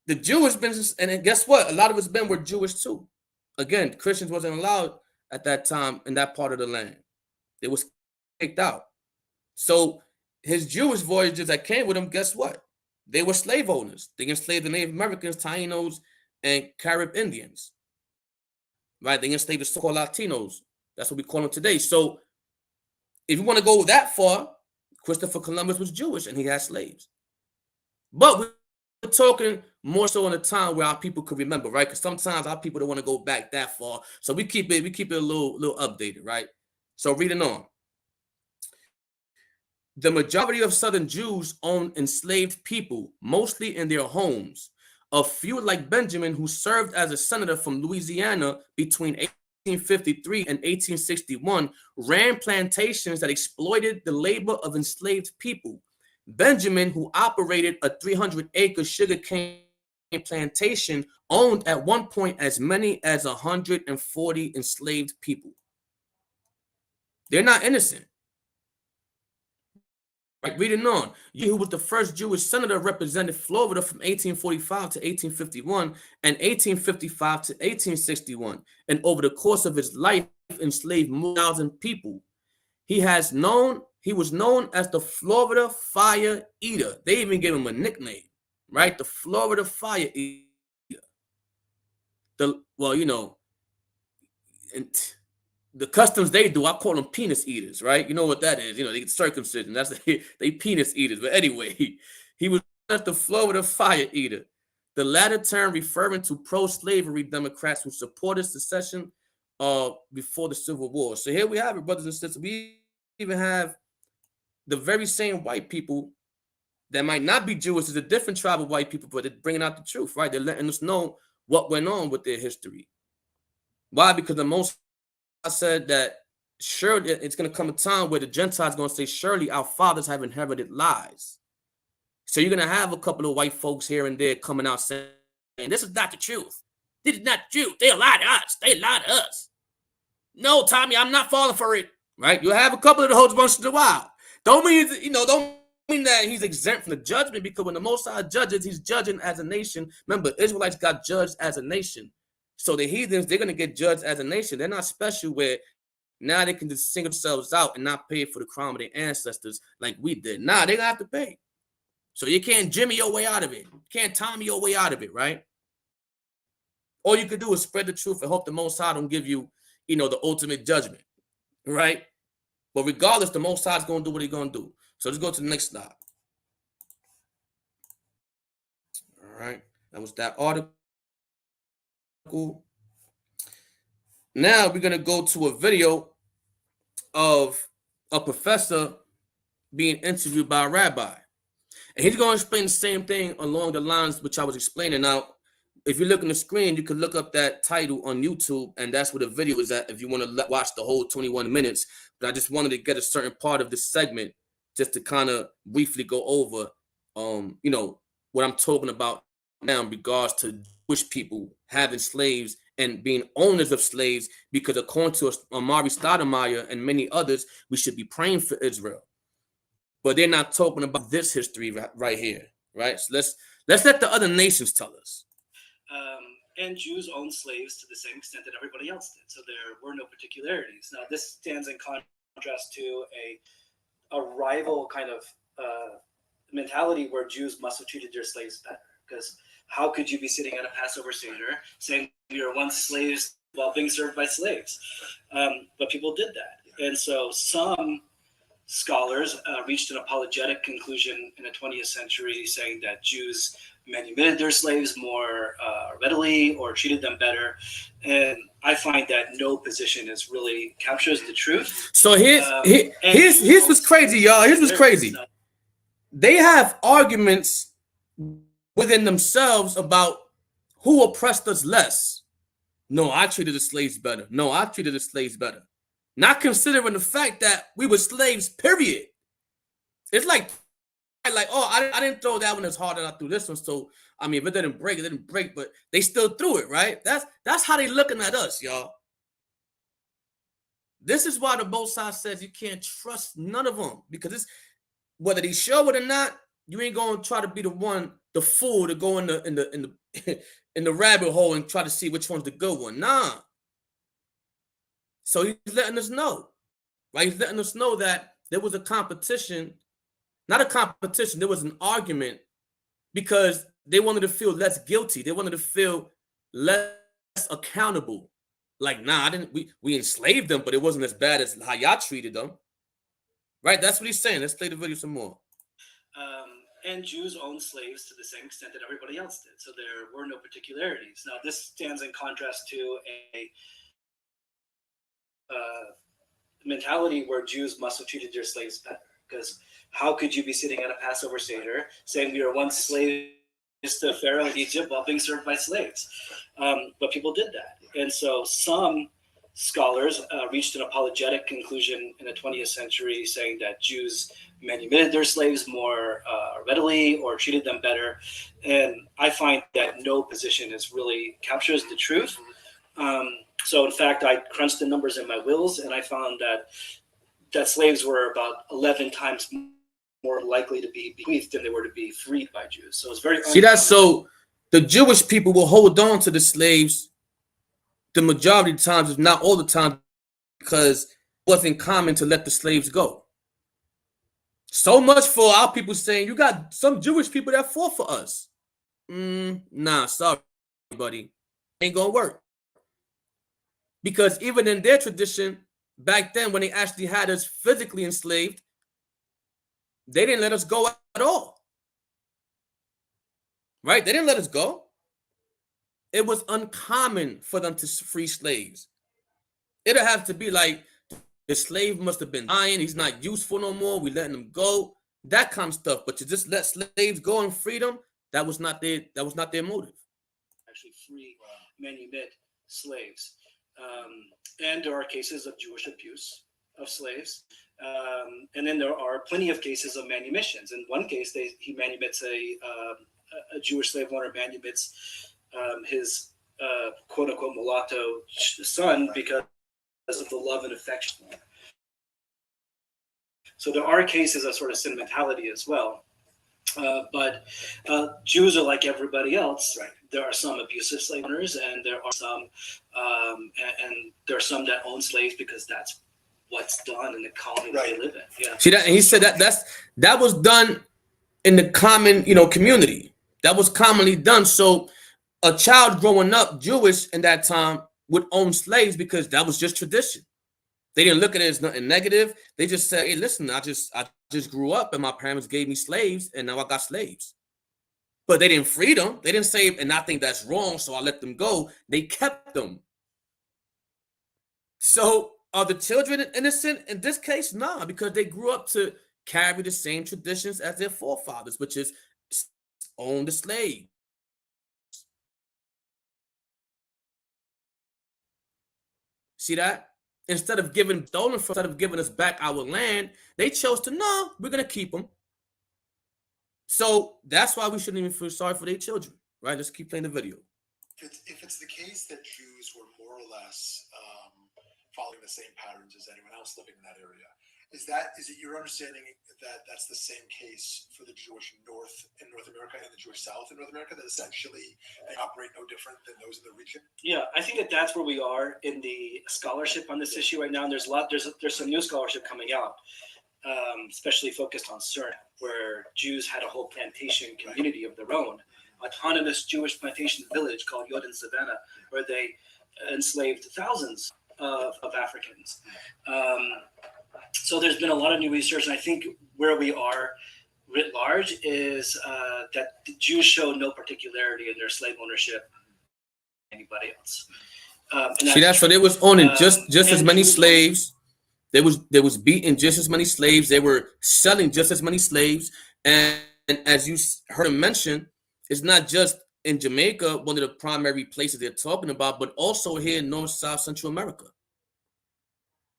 the Jewish business, and then guess what? A lot of his men were Jewish too. Again, Christians wasn't allowed at that time in that part of the land. They was kicked out. So his Jewish voyagers that came with him, guess what? They were slave owners. They enslaved the Native Americans, Tainos, and Carib Indians. Right? They enslaved the so-called Latinos. That's what we call them today. So if you want to go that far, Christopher Columbus was Jewish and he had slaves. But we're talking more so in a time where our people could remember, right? Because sometimes our people don't want to go back that far. So we keep it a little updated, right? So reading on. The majority of Southern Jews owned enslaved people, mostly in their homes. a few like Benjamin, who served as a senator from Louisiana between 1853 and 1861, ran plantations that exploited the labor of enslaved people. Benjamin, who operated a 300-acre sugarcane plantation, owned at one point as many as 140 enslaved people. They're not innocent. Right, reading on, you who was the first Jewish senator represented Florida from 1845 to 1851 and 1855 to 1861, and over the course of his life enslaved more than 1,000 people. He was known as the Florida Fire Eater. They even gave him a nickname, right? The Florida Fire Eater. The customs they do, I call them penis eaters, right? You know what that is? You know, they get circumcision. That's they penis eaters. But anyway, he was the Florida Fire Eater. The latter term referring to pro-slavery Democrats who supported secession before the Civil War. So here we have it, brothers and sisters. We even have the very same white people that might not be Jewish. It's a different tribe of white people, but they're bringing out the truth, right? They're letting us know what went on with their history. Why? Because the most I said that surely it's going to come a time where the Gentiles are going to say, surely our fathers have inherited lies. So you're going to have a couple of white folks here and there coming out saying, this is not the truth. This is not the truth. They lied to us. They lied to us. No, Tommy, I'm not falling for it. Right? You'll have a couple of the whole bunch of the wild. Don't mean that he's exempt from the judgment, because when the Most High judges, he's judging as a nation. Remember, Israelites got judged as a nation. So the heathens, they're going to get judged as a nation. They're not special where now they can just single themselves out and not pay for the crime of their ancestors like we did. Nah, they're going to have to pay. So you can't Jimmy your way out of it. You can't Tommy your way out of it, right? All you could do is spread the truth and hope the Most High don't give you, the ultimate judgment, right? But regardless, the Most High is going to do what he's going to do. So let's go to the next slide. All right. That was that article. Now we're going to go to a video of a professor being interviewed by a rabbi. And he's going to explain the same thing along the lines which I was explaining. Now, if you look on the screen, you can look up that title on YouTube, and that's where the video is at if you want to watch the whole 21 minutes. But I just wanted to get a certain part of this segment just to kind of briefly go over, what I'm talking about now in regards to Jewish people having slaves and being owners of slaves, because according to Amari Stoudemire and many others, we should be praying for Israel. But they're not talking about this history right here, right? So let's let the other nations tell us. And Jews owned slaves to the same extent that everybody else did. So there were no particularities. Now, this stands in contrast to a rival kind of mentality where Jews must have treated their slaves better. Because how could you be sitting at a Passover Seder saying you were once slaves while being served by slaves? But people did that. And so some scholars reached an apologetic conclusion in the 20th century saying that Jews manumitted their slaves more readily or treated them better. And I find that no position really captures the truth. So here's what's crazy, y'all. Here's what's crazy. They have arguments within themselves about who oppressed us less. No, I treated the slaves better. No, I treated the slaves better. Not considering the fact that we were slaves, period. It's like, oh, I didn't throw that one as hard as I threw this one. So, I mean, if it didn't break, but they still threw it, right? That's how they looking at us, y'all. This is why the Most High says you can't trust none of them, because it's whether they show it or not, you ain't gonna try to be the fool to go in the rabbit hole and try to see which one's the good one. Nah. So he's letting us know, right? He's letting us know that there was a competition, not a competition, there was an argument, because they wanted to feel less guilty. They wanted to feel less accountable. Like, nah, we enslaved them, but it wasn't as bad as how y'all treated them. Right? That's what he's saying. Let's play the video some more. And Jews owned slaves to the same extent that everybody else did. So there were no particularities. Now, this stands in contrast to a mentality where Jews must have treated their slaves better. Because how could you be sitting at a Passover Seder saying we were once slaves to Pharaoh in Egypt while being served by slaves. But people did that. And so some scholars reached an apologetic conclusion in the 20th century saying that Jews manumitted their slaves more readily or treated them better. And I find that no position is really captures the truth. So in fact, I crunched the numbers in my wills and I found that slaves were about 11 times more likely to be bequeathed than they were to be freed by Jews. So it's very See that? So the Jewish people will hold on to the slaves the majority of the times, if not all the time, because it wasn't common to let the slaves go. So much for our people saying, you got some Jewish people that fought for us. Nah, sorry, buddy. Ain't gonna work. Because even in their tradition, back then when they actually had us physically enslaved, they didn't let us go at all. Right? They didn't let us go. It was uncommon for them to free slaves. It'll have to be like, the slave must have been dying, he's not useful no more, we letting him go, that kind of stuff. But to just let slaves go and free them, that was not their motive. Actually free manumit slaves. And there are cases of Jewish abuse of slaves. And then there are plenty of cases of manumissions. In one case, he manumits a Jewish slave owner manumits his quote unquote mulatto son because of the love and affection. So there are cases of sort of sentimentality as well. But Jews are like everybody else. Right. There are some abusive slave owners, and there are some, and there are some that own slaves because that's what's done in the colony that they live in. Yeah. See that? And he said that was done in the common, community. That was commonly done. So a child growing up Jewish in that time would own slaves because that was just tradition. They didn't look at it as nothing negative. They just said, hey, listen, I just grew up and my parents gave me slaves and now I got slaves. But they didn't free them. They didn't say, and I think that's wrong, so I let them go. They kept them. So are the children innocent in this case? Nah, because they grew up to carry the same traditions as their forefathers, which is own the slave. See that? Instead of giving us back our land, they chose to, no, we're going to keep them. So that's why we shouldn't even feel sorry for their children, right? Let's keep playing the video. If it's the case that Jews were more or less following the same patterns as anyone else living in that area, is it your understanding that that's the same case for the Jewish North in North America and the Jewish South in North America, that essentially they operate no different than those in the region? Yeah, I think that's where we are in the scholarship on this issue right now. And there's some new scholarship coming out, especially focused on Suriname, where Jews had a whole plantation community of their own, autonomous Jewish plantation village called Yod and Savannah, where they enslaved thousands of Africans. So there's been a lot of new research, and I think where we are writ large is that the Jews show no particularity in their slave ownership than anybody else. So they was owning just as many slaves. They was beating just as many slaves. They were selling just as many slaves. And as you heard him mention, it's not just in Jamaica, one of the primary places they're talking about, but also here in North, South, Central America.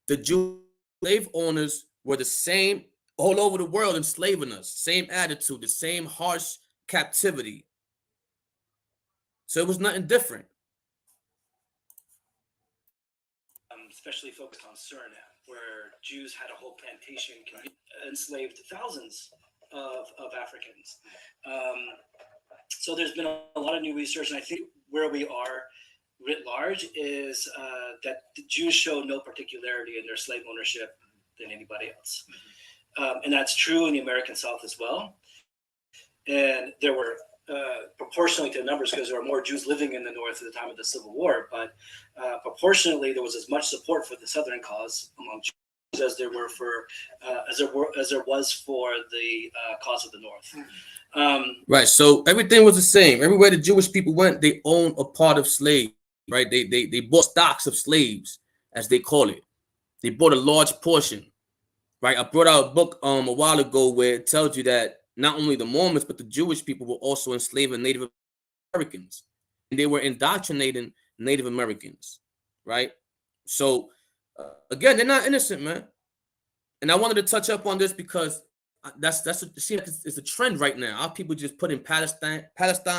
The Jewish slave owners were the same all over the world enslaving us. Same attitude, the same harsh captivity. So it was nothing different. Especially focused on Suriname, where Jews had a whole plantation community, enslaved thousands of Africans. So there's been a lot of new research, and I think where we are writ large is that the Jews show no particularity in their slave ownership than anybody else. And that's true in the American South as well. And there were, proportionally to the numbers, because there were more Jews living in the North at the time of the Civil War, but proportionally there was as much support for the Southern cause among Jews as there were for as there was for the cause of the North. Right. So everything was the same. Everywhere the Jewish people went, they owned a part of slaves. Right. They bought stocks of slaves, as they call it. They bought a large portion. Right. I brought out a book a while ago where it tells you that not only the Mormons, but the Jewish people were also enslaving Native Americans. And they were indoctrinating Native Americans, right? So, again, they're not innocent, man. And I wanted to touch up on this because that's what it seems like it's a trend right now. Our people just putting Palestine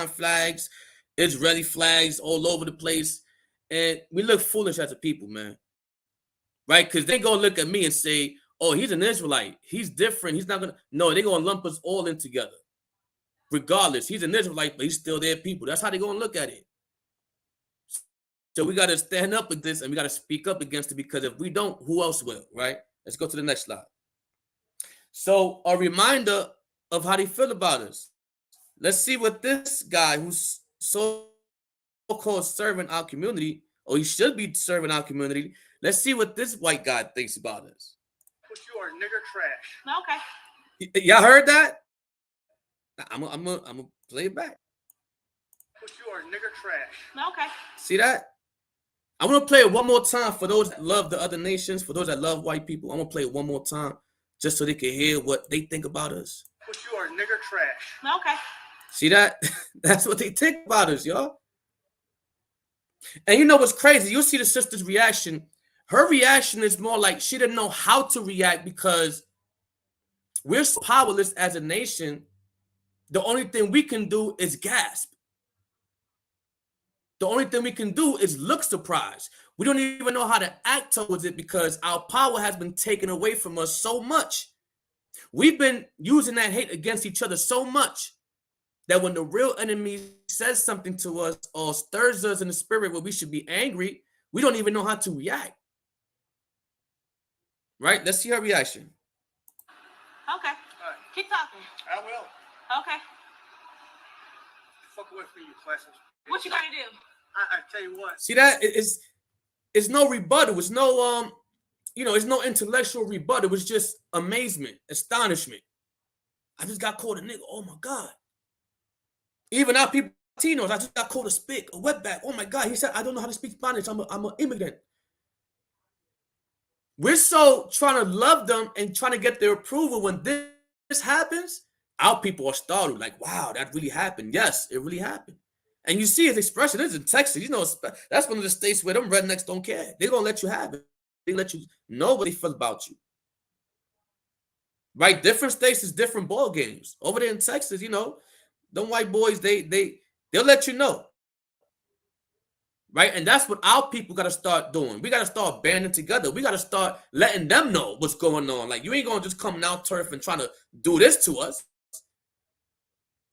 flags, Israeli flags all over the place. And we look foolish as a people, man. Right? Because they gonna look at me and say, oh, he's an Israelite. He's different. He's not gonna. No, they're gonna lump us all in together. Regardless, he's an Israelite, but he's still their people. That's how they're gonna look at it. So we gotta stand up with this and we gotta speak up against it, because if we don't, who else will, right? Let's go to the next slide. So a reminder of how they feel about us. Let's see what this guy who's so-called serving our community, or he should be serving our community. Let's see what this white guy thinks about us. But you are nigger trash. Okay. Y'all heard that? I'm gonna play it back. But you are nigger trash. Okay. See that? I'm gonna play it one more time for those that love the other nations, for those that love white people. I'm gonna play it one more time just so they can hear what they think about us. But you are nigger trash. Okay. See that? That's what they think about us, y'all. And you know what's crazy? You'll see the sister's reaction. Her reaction is more like she didn't know how to react because we're so powerless as a nation. The only thing we can do is gasp. The only thing we can do is look surprised. We don't even know how to act towards it because our power has been taken away from us so much. We've been using that hate against each other so much that when the real enemy says something to us or stirs us in the spirit where we should be angry, we don't even know how to react. Right? Let's see her reaction. Okay. All right. Keep talking. I will. Okay. Fuck away from you, classes. What you gotta do? I tell you what. See that? It's no rebuttal. It's no it's no intellectual rebuttal. It's just amazement, astonishment. I just got called a nigga. Oh my God. Even our people, Latinos, I just got called a spick, a wetback. Oh my God. He said, I don't know how to speak Spanish. I'm an immigrant. We're so trying to love them and trying to get their approval. When this happens, our people are startled. Like, wow, that really happened. Yes, it really happened. And you see his expression. This is in Texas. You know, that's one of the states where them rednecks don't care. They're going to let you have it. They let you know what they feel about you. Right? Different states is different ball games. Over there in Texas, you know, them white boys, they'll let you know. Right? And that's what our people got to start doing. We got to start banding together. We got to start letting them know what's going on. Like, you ain't going to just come out turf and trying to do this to us.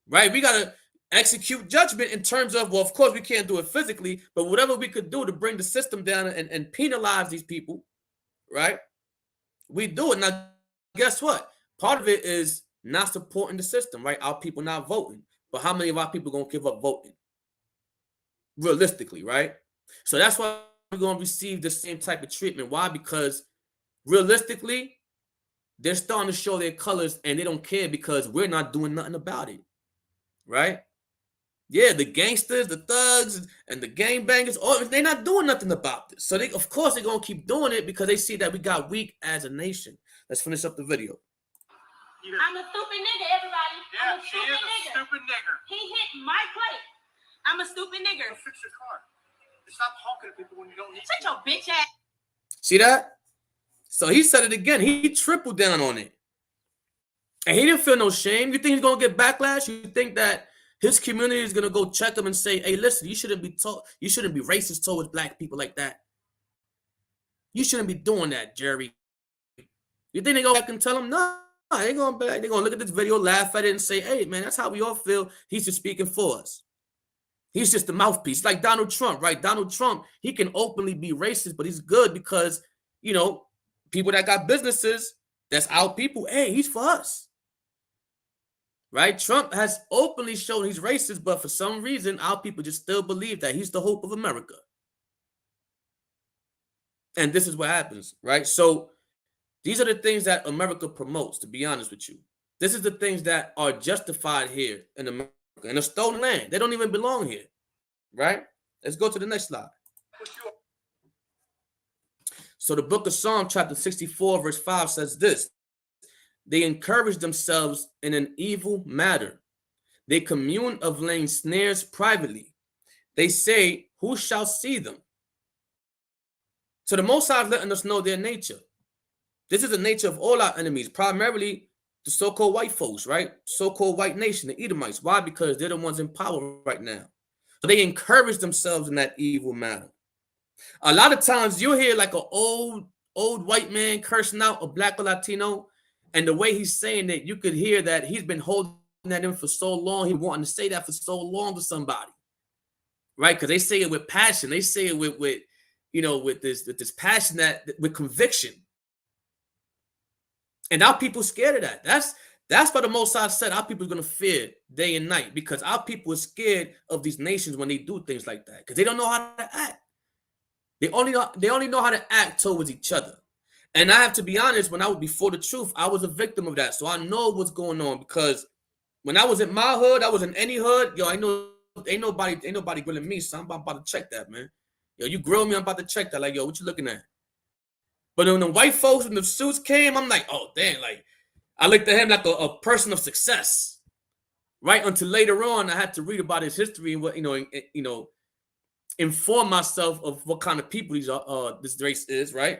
Right? We got to execute judgment in terms of, well, of course, we can't do it physically, but whatever we could do to bring the system down and penalize these people, right? We do it. Now, guess what? Part of it is not supporting the system, right? Our people not voting. But how many of our people going to give up voting? Realistically, right? So that's why we're going to receive the same type of treatment. Why? Because realistically, they're starting to show their colors and they don't care because we're not doing nothing about it, right? Yeah, the gangsters, the thugs, and the gangbangers, they're not doing nothing about this. So, of course, they're going to keep doing it because they see that we got weak as a nation. Let's finish up the video. I'm a stupid nigga, everybody. Yeah, I'm a she stupid is a nigga. stupid nigger. He hit my plate. I'm a stupid nigger. Go fix your car. Stop honking at people when you don't need Shut to. your bitch ass. See that? So he said it again. He tripled down on it. And he didn't feel no shame. You think he's going to get backlash? You think that his community is going to go check him and say, hey, listen, you shouldn't be racist towards black people like that. You shouldn't be doing that, Jerry. You think they're going to back and tell him? No, they ain't going to back. They're going to look at this video, laugh at it, and say, hey, man, that's how we all feel. He's just speaking for us. He's just the mouthpiece. Like Donald Trump, right? Donald Trump, he can openly be racist, but he's good because, you know, people that got businesses, that's our people. Hey, he's for us. Right? Trump has openly shown he's racist, but for some reason, our people just still believe that he's the hope of America. And this is what happens, right? So these are the things that America promotes, to be honest with you. This is the things that are justified here in America, in a stolen land. They don't even belong here, right? Let's go to the next slide. So the book of Psalm, chapter 64, verse 5 says this: they encourage themselves in an evil matter. They commune of laying snares privately. They say, who shall see them? So the Most High is letting us know their nature. This is the nature of all our enemies, primarily the so-called white folks, right? So-called white nation, the Edomites. Why? Because they're the ones in power right now. So they encourage themselves in that evil matter. A lot of times you'll hear like an old white man cursing out a black or Latino, and the way he's saying it, you could hear that he's been holding that in for so long. He wanting to say that for so long to somebody, right? Because they say it with passion. They say it with this passion, with conviction. And our people scared of that. That's what the Most High said. Our people are gonna fear day and night, because our people are scared of these nations when they do things like that, because they don't know how to act. They only know how to act towards each other. And I have to be honest, when I was before the truth, I was a victim of that. So I know what's going on, because when I was in my hood, I was in any hood. Yo, I know ain't nobody grilling me, so I'm about to check that, man. Yo, you grill me, I'm about to check that. Like, yo, what you looking at? But when the white folks in the suits came, I'm like, oh, damn. Like, I looked at him like a person of success, right? Until later on, I had to read about his history and what, inform myself of what kind of people this race is, right?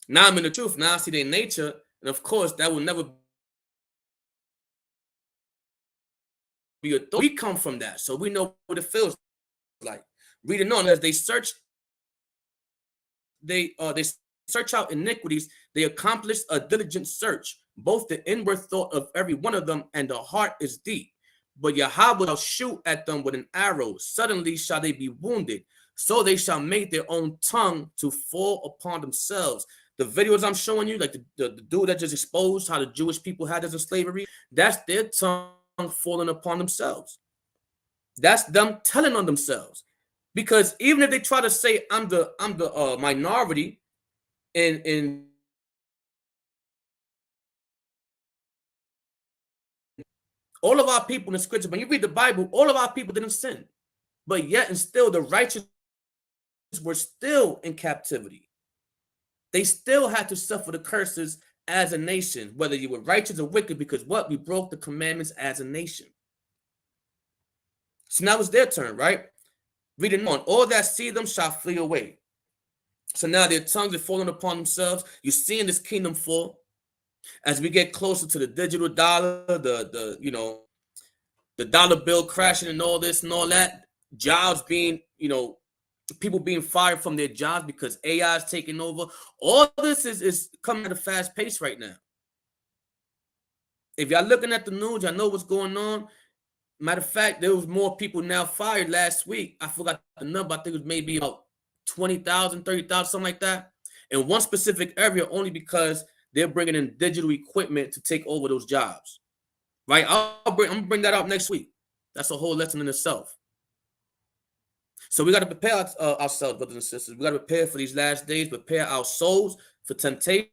Now I'm in the truth. Now I see their nature. And of course, that will never be a thought. We come from that, so we know what it feels like. Reading on, as they search out iniquities, they accomplish a diligent search. Both the inward thought of every one of them and the heart is deep. But Yahweh shall shoot at them with an arrow. Suddenly shall they be wounded. So they shall make their own tongue to fall upon themselves. The videos I'm showing you, like the dude that just exposed how the Jewish people had us in slavery, that's their tongue falling upon themselves. That's them telling on themselves. Because even if they try to say I'm the minority in all of our people in the scripture, when you read the Bible, all of our people didn't sin. But yet and still the righteous were still in captivity. They still had to suffer the curses as a nation, whether you were righteous or wicked, because what? We broke the commandments as a nation. So now it's their turn, right? Reading on, all that see them shall flee away. So now their tongues are falling upon themselves. You're seeing this kingdom fall. As we get closer to the digital dollar, the dollar bill crashing and all this and all that, jobs being, people being fired from their jobs because AI is taking over. All this is coming at a fast pace right now. If y'all looking at the news, y'all know what's going on. Matter of fact, there was more people now fired last week. I forgot the number. I think it was maybe about 20,000, 30,000, something like that. In one specific area, only because they're bringing in digital equipment to take over those jobs. Right? I'm going to bring that up next week. That's a whole lesson in itself. So we got to prepare ourselves, brothers and sisters. We got to prepare for these last days, prepare our souls for temptation.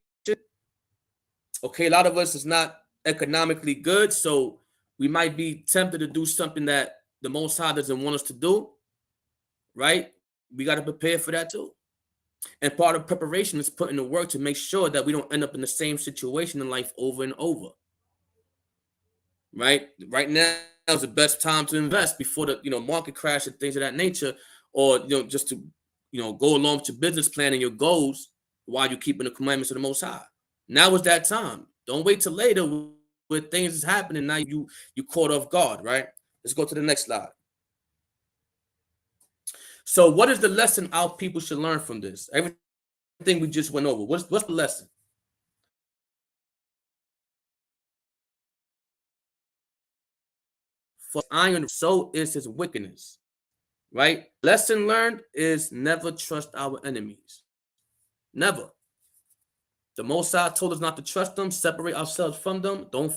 Okay, a lot of us is not economically good, so we might be tempted to do something that the Most High doesn't want us to do, right? We got to prepare for that too. And part of preparation is putting the work to make sure that we don't end up in the same situation in life over and over, right? Right now is the best time to invest before the market crash and things of that nature, or just to go along with your business plan and your goals while you're keeping the commandments of the Most High. Now is that time. Don't wait till later when things is happening. Now you caught off guard, right? Let's go to the next slide. So what is the lesson our people should learn from this? Everything we just went over. What's the lesson? For iron, so is his wickedness, right? Lesson learned is never trust our enemies. Never. The Most High told us not to trust them, separate ourselves from them, don't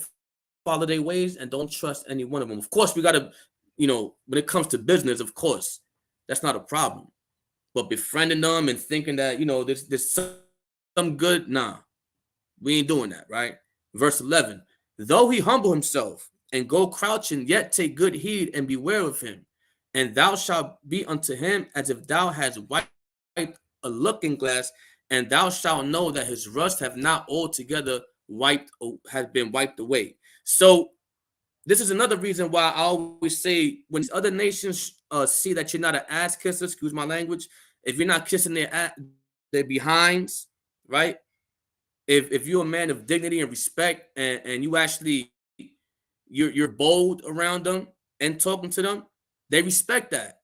follow their ways, and don't trust any one of them. Of course, we got to, when it comes to business, of course, that's not a problem. But befriending them and thinking that, there's some good, nah, we ain't doing that, right? Verse 11, though he humble himself and go crouching, yet take good heed and beware of him. And thou shalt be unto him as if thou hadst wiped a looking glass, and thou shalt know that his rust have not altogether has been wiped away. So this is another reason why I always say when other nations see that you're not an ass kisser, excuse my language, if you're not kissing their behinds, right? If you're a man of dignity and respect, and you actually you're bold around them and talking to them, they respect that,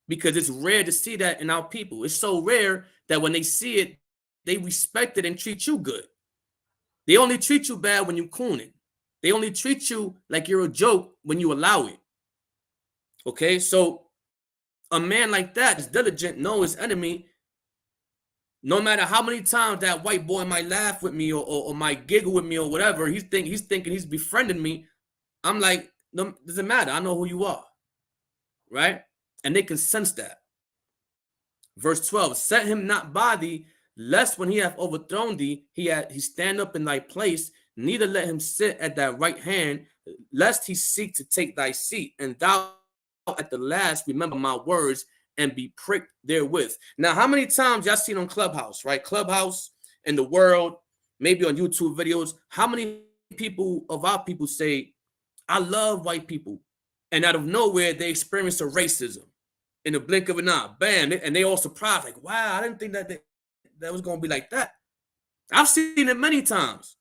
because it's rare to see that in our people. It's so rare that when they see it, they respect it and treat you good. They only treat you bad when you cooning. They only treat you like you're a joke when you allow it. Okay, so a man like that is diligent, know his enemy. No matter how many times that white boy might laugh with me or might giggle with me or whatever, he's thinking he's befriending me. I'm like, no, doesn't matter. I know who you are, right? And they can sense that. Verse 12, set him not by thee, lest when he hath overthrown thee, he stand up in thy place, neither let him sit at thy right hand, lest he seek to take thy seat, and thou at the last remember my words and be pricked therewith. Now, how many times y'all seen on Clubhouse, right? Clubhouse in the world, maybe on YouTube videos, how many people of our people say, I love white people, and out of nowhere, they experience a racism in the blink of an eye, bam, and they all surprised, like, wow, I didn't think that was going to be like that. I've seen it many times,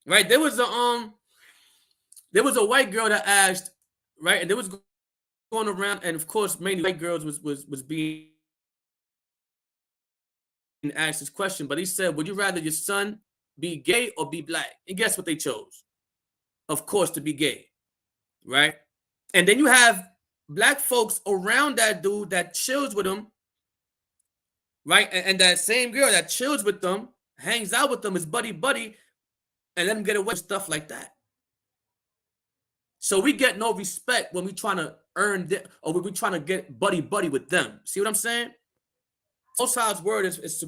right? There was a white girl that asked, right, and there was going around, and of course, mainly white girls was being asked this question, but he said, would you rather your son be gay or be black? And guess what they chose? Of course, to be gay, right? And then you have black folks around that dude that chills with him, right? And that same girl that chills with them, hangs out with them, is buddy, and let them get away with stuff like that. So we get no respect when we trying to earn or when we trying to get buddy with them. See what I'm saying? Most High's word is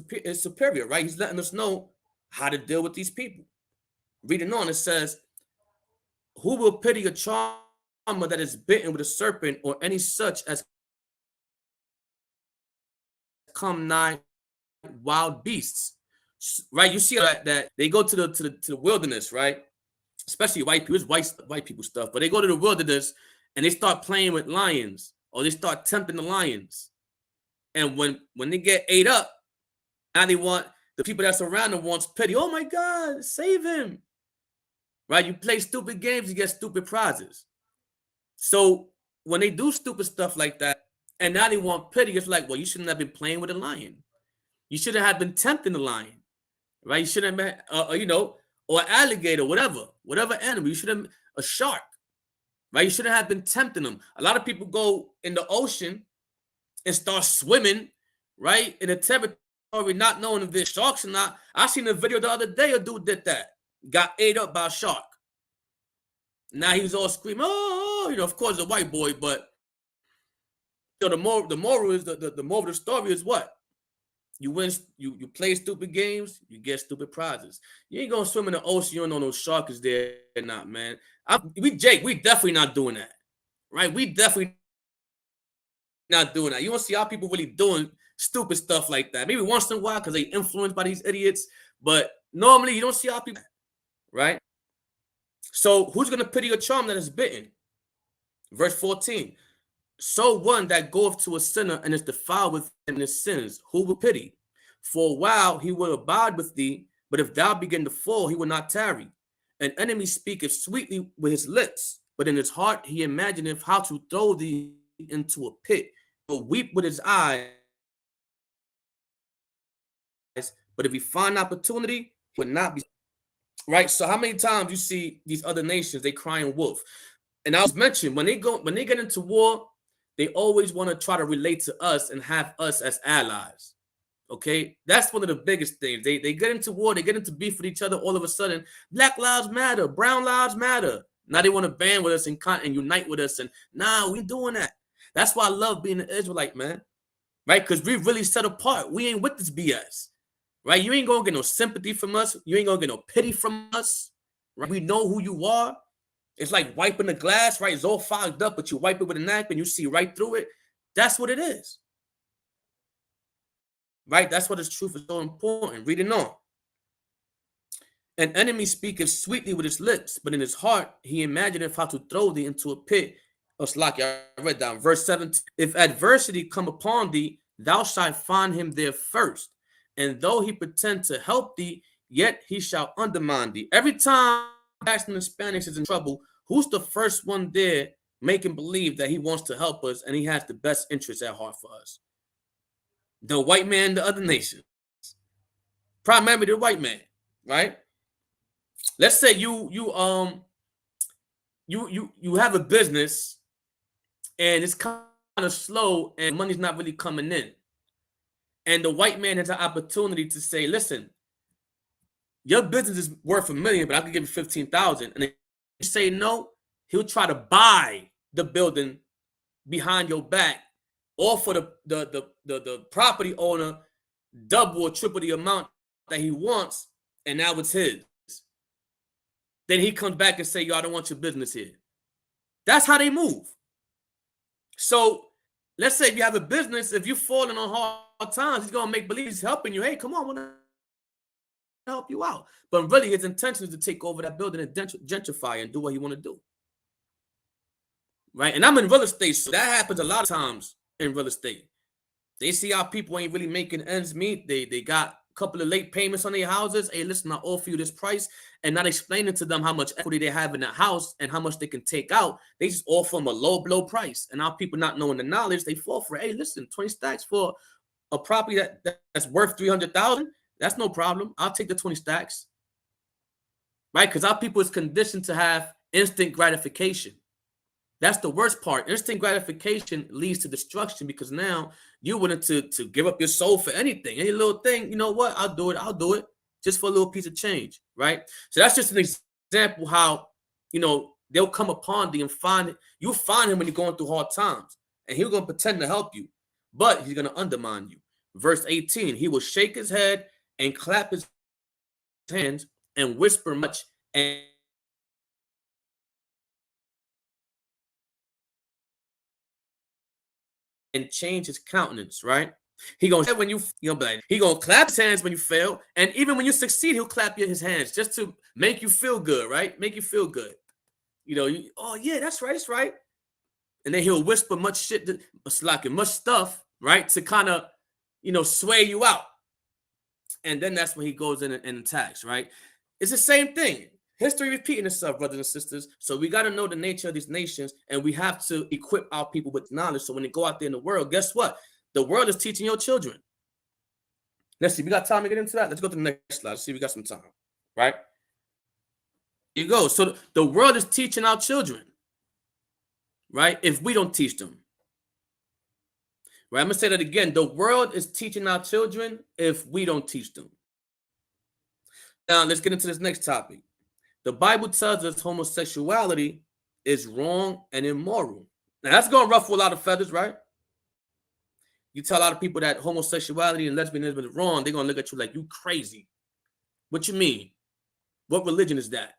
superior, right? He's letting us know how to deal with these people. Reading on, it says, who will pity a charmer that is bitten with a serpent, or any such as come nigh wild beasts? Right? You see that they go to the wilderness, right? Especially white people, it's white people stuff, but they go to the wilderness and they start playing with lions, or they start tempting the lions. And when they get ate up, now they want the people that's around them wants pity. Oh my God, save him. Right? You play stupid games, you get stupid prizes. So when they do stupid stuff like that, and now they want pity, it's like, well, you shouldn't have been playing with a lion. You shouldn't have been tempting the lion, right? You shouldn't have been, or alligator, whatever animal. You should have, a shark, right? You shouldn't have been tempting them. A lot of people go in the ocean and start swimming, right, in a territory not knowing if there's sharks or not. I seen a video the other day, a dude did that. Got ate up by a shark. Now he was all screaming, oh, of course, a white boy, but the moral is the moral of the story is what? You win, you play stupid games, you get stupid prizes. You ain't gonna swim in the ocean, you don't know no shark is there or not, man. We definitely not doing that, right? We definitely not doing that. You don't see how people really doing stupid stuff like that. Maybe once in a while because they influenced by these idiots, but normally you don't see how people, right? So who's gonna pity a charm that is bitten? Verse 14. So one that goeth to a sinner and is defiled within his sins, who will pity? For a while he will abide with thee, but if thou begin to fall, he will not tarry. An enemy speaketh sweetly with his lips, but in his heart he imagineth how to throw thee into a pit. Will weep with his eyes, but if he find opportunity, he would not be. Right? So how many times you see these other nations, they crying wolf? And I was mentioned, when they get into war, they always want to try to relate to us and have us as allies. Okay, that's one of the biggest things. They get into war, they get into beef with each other. All of a sudden, Black Lives Matter, Brown Lives Matter. Now they want to band with us and unite with us. And nah, we doing that. That's why I love being an Israelite, man. Right? Because we really set apart. We ain't with this BS. Right? You ain't gonna get no sympathy from us. You ain't gonna get no pity from us. Right? We know who you are. It's like wiping the glass, right? It's all fogged up, but you wipe it with a napkin, you see right through it. That's what it is. Right? That's why this truth is so important. Reading on. An enemy speaketh sweetly with his lips, but in his heart he imagineth how to throw thee into a pit of slack. I read down verse 17. If adversity come upon thee, thou shalt find him there first. And though he pretend to help thee, yet he shall undermine thee. Every time Jackson Hispanics is in trouble, who's the first one there making believe that he wants to help us and he has the best interest at heart for us? The white man, the other nations. Primarily the white man, right? Let's say you have a business and it's kind of slow and money's not really coming in. And the white man has an opportunity to say, listen, your business is worth $1 million, but I can give you 15,000. And if you say no, he'll try to buy the building behind your back, or for the property owner double or triple the amount that he wants, and now it's his. Then he comes back and say, yo, I don't want your business here. That's how they move. So let's say if you have a business, if you're falling on hard times, he's going to make believe he's helping you. Hey, come on, I want to help you out. But really his intention is to take over that building and gentrify and do what he want to do. Right? And I'm in real estate, so that happens a lot of times in real estate. They see how people ain't really making ends meet. They got a couple of late payments on their houses. Hey, listen, I offer you this price, and not explaining to them how much equity they have in the house and how much they can take out. They just offer them a low blow price. And now people not knowing the knowledge, they fall for it. Hey, listen, 20 stacks for a property that's worth 300,000. That's no problem. I'll take the 20 stacks. Right? Because our people is conditioned to have instant gratification. That's the worst part. Instant gratification leads to destruction, because now you're willing to give up your soul for anything. Any little thing, you know what? I'll do it. Just for a little piece of change, right? So that's just an example how, they'll come upon thee and you'll find him when you're going through hard times. And he's going to pretend to help you, but he's going to undermine you. Verse 18, he will shake his head and clap his hands and whisper much and change his countenance, right? He gonna when he gonna clap his hands when you fail, and even when you succeed, he'll clap his hands just to make you feel good, right? Make you feel good. Oh yeah, that's right. And then he'll whisper much shit, much stuff, right, to kind of, sway you out. And then that's when he goes in and attacks, right? It's the same thing. History repeating itself, brothers and sisters. So we got to know the nature of these nations, and we have to equip our people with knowledge. So when they go out there in the world, guess what? The world is teaching your children. Let's see. We got time to get into that. Let's go to the next slide. Let's see. We got some time, right? Here you go. So the world is teaching our children, right? If we don't teach them. Right? I'm going to say that again. The world is teaching our children if we don't teach them. Now, let's get into this next topic. The Bible tells us homosexuality is wrong and immoral. Now, that's going to ruffle a lot of feathers, right? You tell a lot of people that homosexuality and lesbianism is wrong, they're going to look at you like you crazy. What you mean? What religion is that?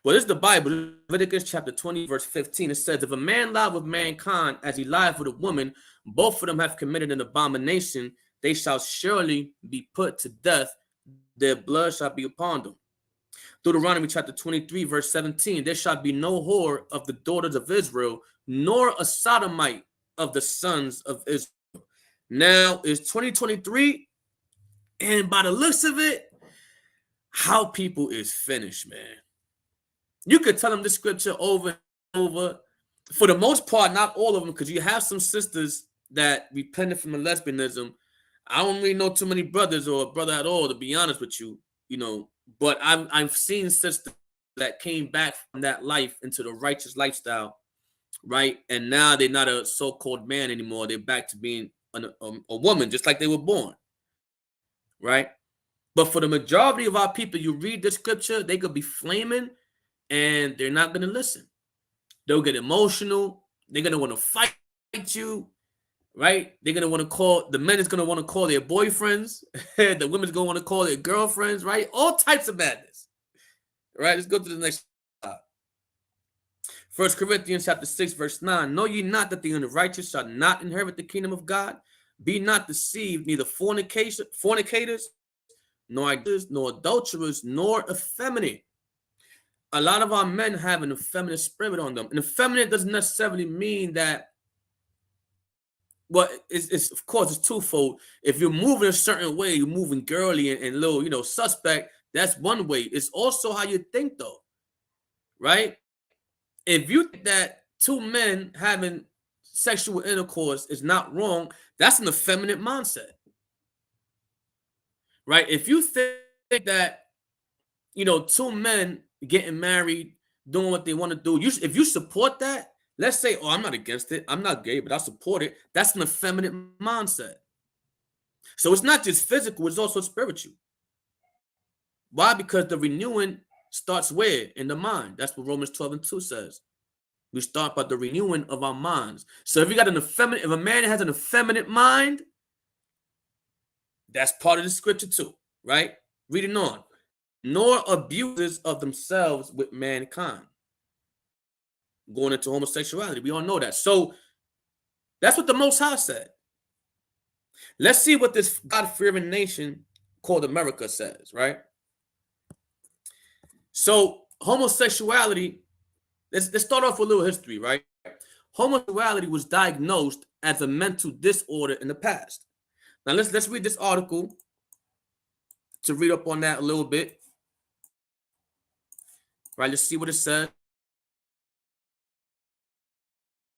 Well, this is the Bible, Leviticus chapter 20, verse 15. It says, if a man lie with mankind as he lied with a woman, both of them have committed an abomination. They shall surely be put to death. Their blood shall be upon them. Deuteronomy chapter 23, verse 17, there shall be no whore of the daughters of Israel, nor a sodomite of the sons of Israel. Now it's 2023, and by the looks of it, how people is finished, man. You could tell them this scripture over and over. For the most part, not all of them, because you have some sisters that repented from the lesbianism. I don't really know too many brothers or a brother at all, to be honest with you, but I've seen sisters that came back from that life into the righteous lifestyle, right? And now they're not a so-called man anymore. They're back to being a woman, just like they were born, right? But for the majority of our people, you read the scripture, they could be flaming, and they're not going to listen. They'll get emotional. They're going to want to fight you, right? They're going to want to call, the men is going to want to call their boyfriends. The women's going to want to call their girlfriends, right? All types of madness, right? Let's go to the next slide. 1 Corinthians chapter 6, verse 9. Know ye not that the unrighteous shall not inherit the kingdom of God? Be not deceived, neither fornicators, nor idolaters, nor adulterers, nor effeminate. A lot of our men have an effeminate spirit on them. And effeminate doesn't necessarily mean that, well, it's of course it's twofold. If you're moving a certain way, you're moving girly and little, suspect, that's one way. It's also how you think though, right? If you think that two men having sexual intercourse is not wrong, that's an effeminate mindset, right? If you think that, two men getting married, doing what they want to do, if you support that, let's say, oh, I'm not against it, I'm not gay, but I support it, that's an effeminate mindset. So it's not just physical, it's also spiritual. Why? Because the renewing starts where? In the mind. That's what Romans 12:2 says. We start by the renewing of our minds. So if you got if a man has an effeminate mind, that's part of the scripture too, right? Reading on. Nor abusers of themselves with mankind. Going into homosexuality. We all know that. So that's what the Most High said. Let's see what this God-fearing nation called America says, right? So homosexuality, let's start off with a little history, right? Homosexuality was diagnosed as a mental disorder in the past. Now let's read this article to read up on that a little bit. Right, let's see what it says.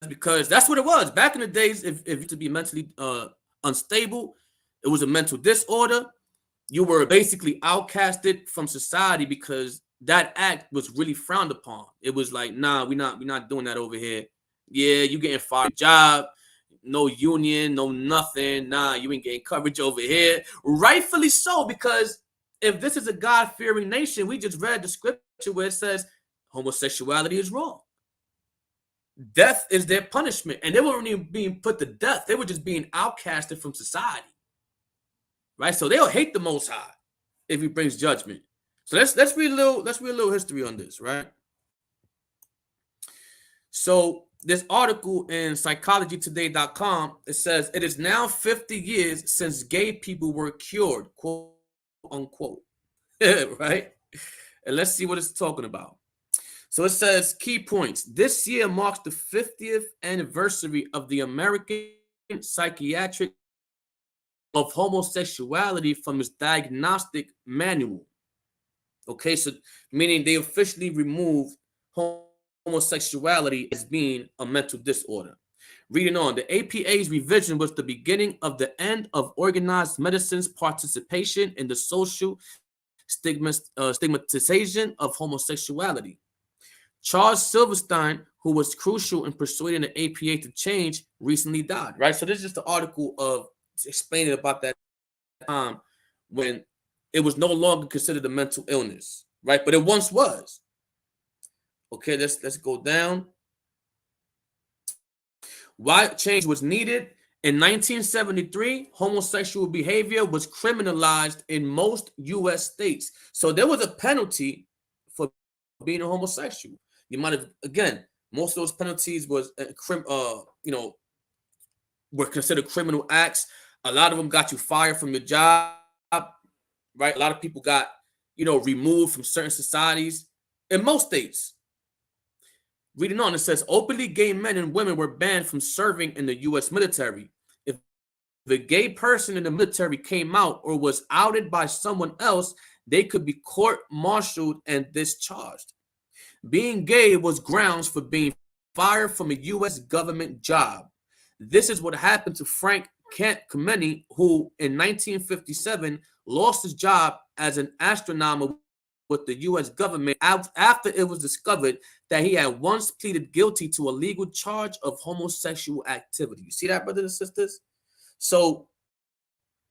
Because that's what it was. Back in the days, if you to be mentally unstable, it was a mental disorder. You were basically outcasted from society because that act was really frowned upon. It was like, nah, we're not doing that over here. Yeah, you getting fired job, no union, no nothing. Nah, you ain't getting coverage over here. Rightfully so, because if this is a God-fearing nation, we just read the scripture where it says homosexuality is wrong. Death is their punishment. And they weren't even being put to death. They were just being outcasted from society. Right? So they'll hate the Most High if he brings judgment. So let's read a little history on this, right? So this article in psychologytoday.com, it says it is now 50 years since gay people were cured, quote unquote. Right? And let's see what it's talking about. So it says key points. This year marks the 50th anniversary of the American Psychiatric of Homosexuality from its diagnostic manual. Okay, so meaning they officially removed homosexuality as being a mental disorder. Reading on, the APA's revision was the beginning of the end of organized medicine's participation in the social stigmatization of homosexuality. Charles Silverstein, who was crucial in persuading the APA to change, recently died. Right, so this is just the article of explaining about that time when it was no longer considered a mental illness, right? But it once was. Okay, let's go down. Why change was needed? In 1973, homosexual behavior was criminalized in most U.S. states. So there was a penalty for being a homosexual. You might have, again, most of those penalties was, were considered criminal acts. A lot of them got you fired from your job, right? A lot of people got, removed from certain societies in most states. Reading on, it says openly gay men and women were banned from serving in the U.S. military. If the gay person in the military came out or was outed by someone else, they could be court-martialed and discharged. Being gay was grounds for being fired from a U.S. government job. This is what happened to Frank Kent Kameny, who in 1957 lost his job as an astronomer with the U.S. government after it was discovered that he had once pleaded guilty to a legal charge of homosexual activity. You see that, brothers and sisters? So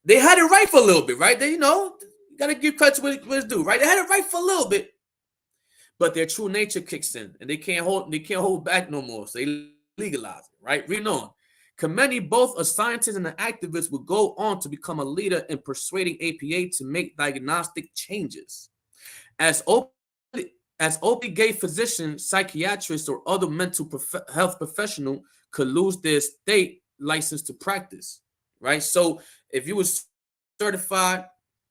they had it right for a little bit, right? They, you got to give credit to what it's due, right? They had it right for a little bit, but their true nature kicks in, and they can't hold back no more. So they legalize it, right? Reading on. Kameny, both a scientist and an activist, would go on to become a leader in persuading APA to make diagnostic changes. As openly gay physicians, psychiatrists, or other mental health professional could lose their state license to practice, right? So if you were certified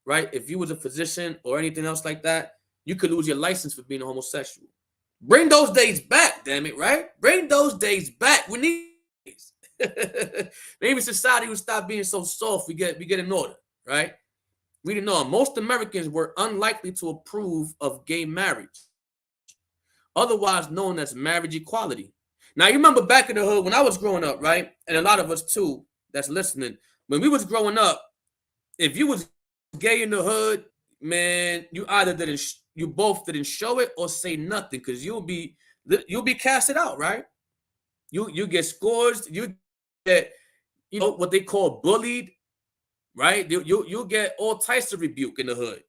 right? If you was a physician or anything else like that, you could lose your license for being a homosexual. Bring those days back, damn it, right? Bring those days back. We need these. Maybe society would stop being so soft. We get in order, right? Reading on, most Americans were unlikely to approve of gay marriage, otherwise known as marriage equality. Now, you remember back in the hood when I was growing up, right? And a lot of us too that's listening, when we was growing up, if you was gay in the hood, man, you either you both didn't show it or say nothing, because you'll be casted out, right? You get scores, you get, you know, what they call bullied, right? You'll get all types of rebuke in the hood.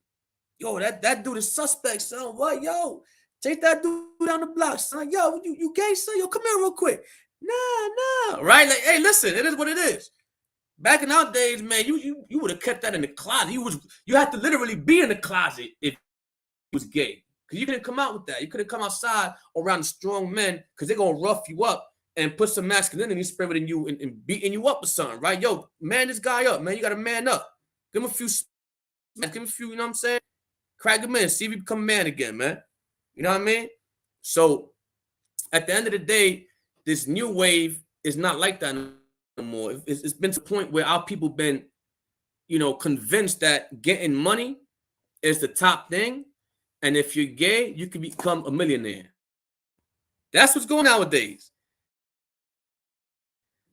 Yo, that dude is suspect, son. What, yo? Take that dude down the block, son. Yo, you gay, son? Yo, come here real quick. Nah. Right? Like, hey, listen, it is what it is. Back in our days, man, you would have kept that in the closet. You had to literally be in the closet if you was gay. Because you couldn't come out with that. You couldn't come outside around the strong men, because they're gonna rough you up and put some masculinity spirit in you and beating you up or something, right? Yo, man this guy up, man. You gotta man up. Give him a few, you know what I'm saying? Crack him in, see if he become a man again, man. You know what I mean? So at the end of the day, this new wave is not like that no more. It's been to the point where our people been, you know, convinced that getting money is the top thing. And if you're gay, you can become a millionaire. That's what's going on nowadays.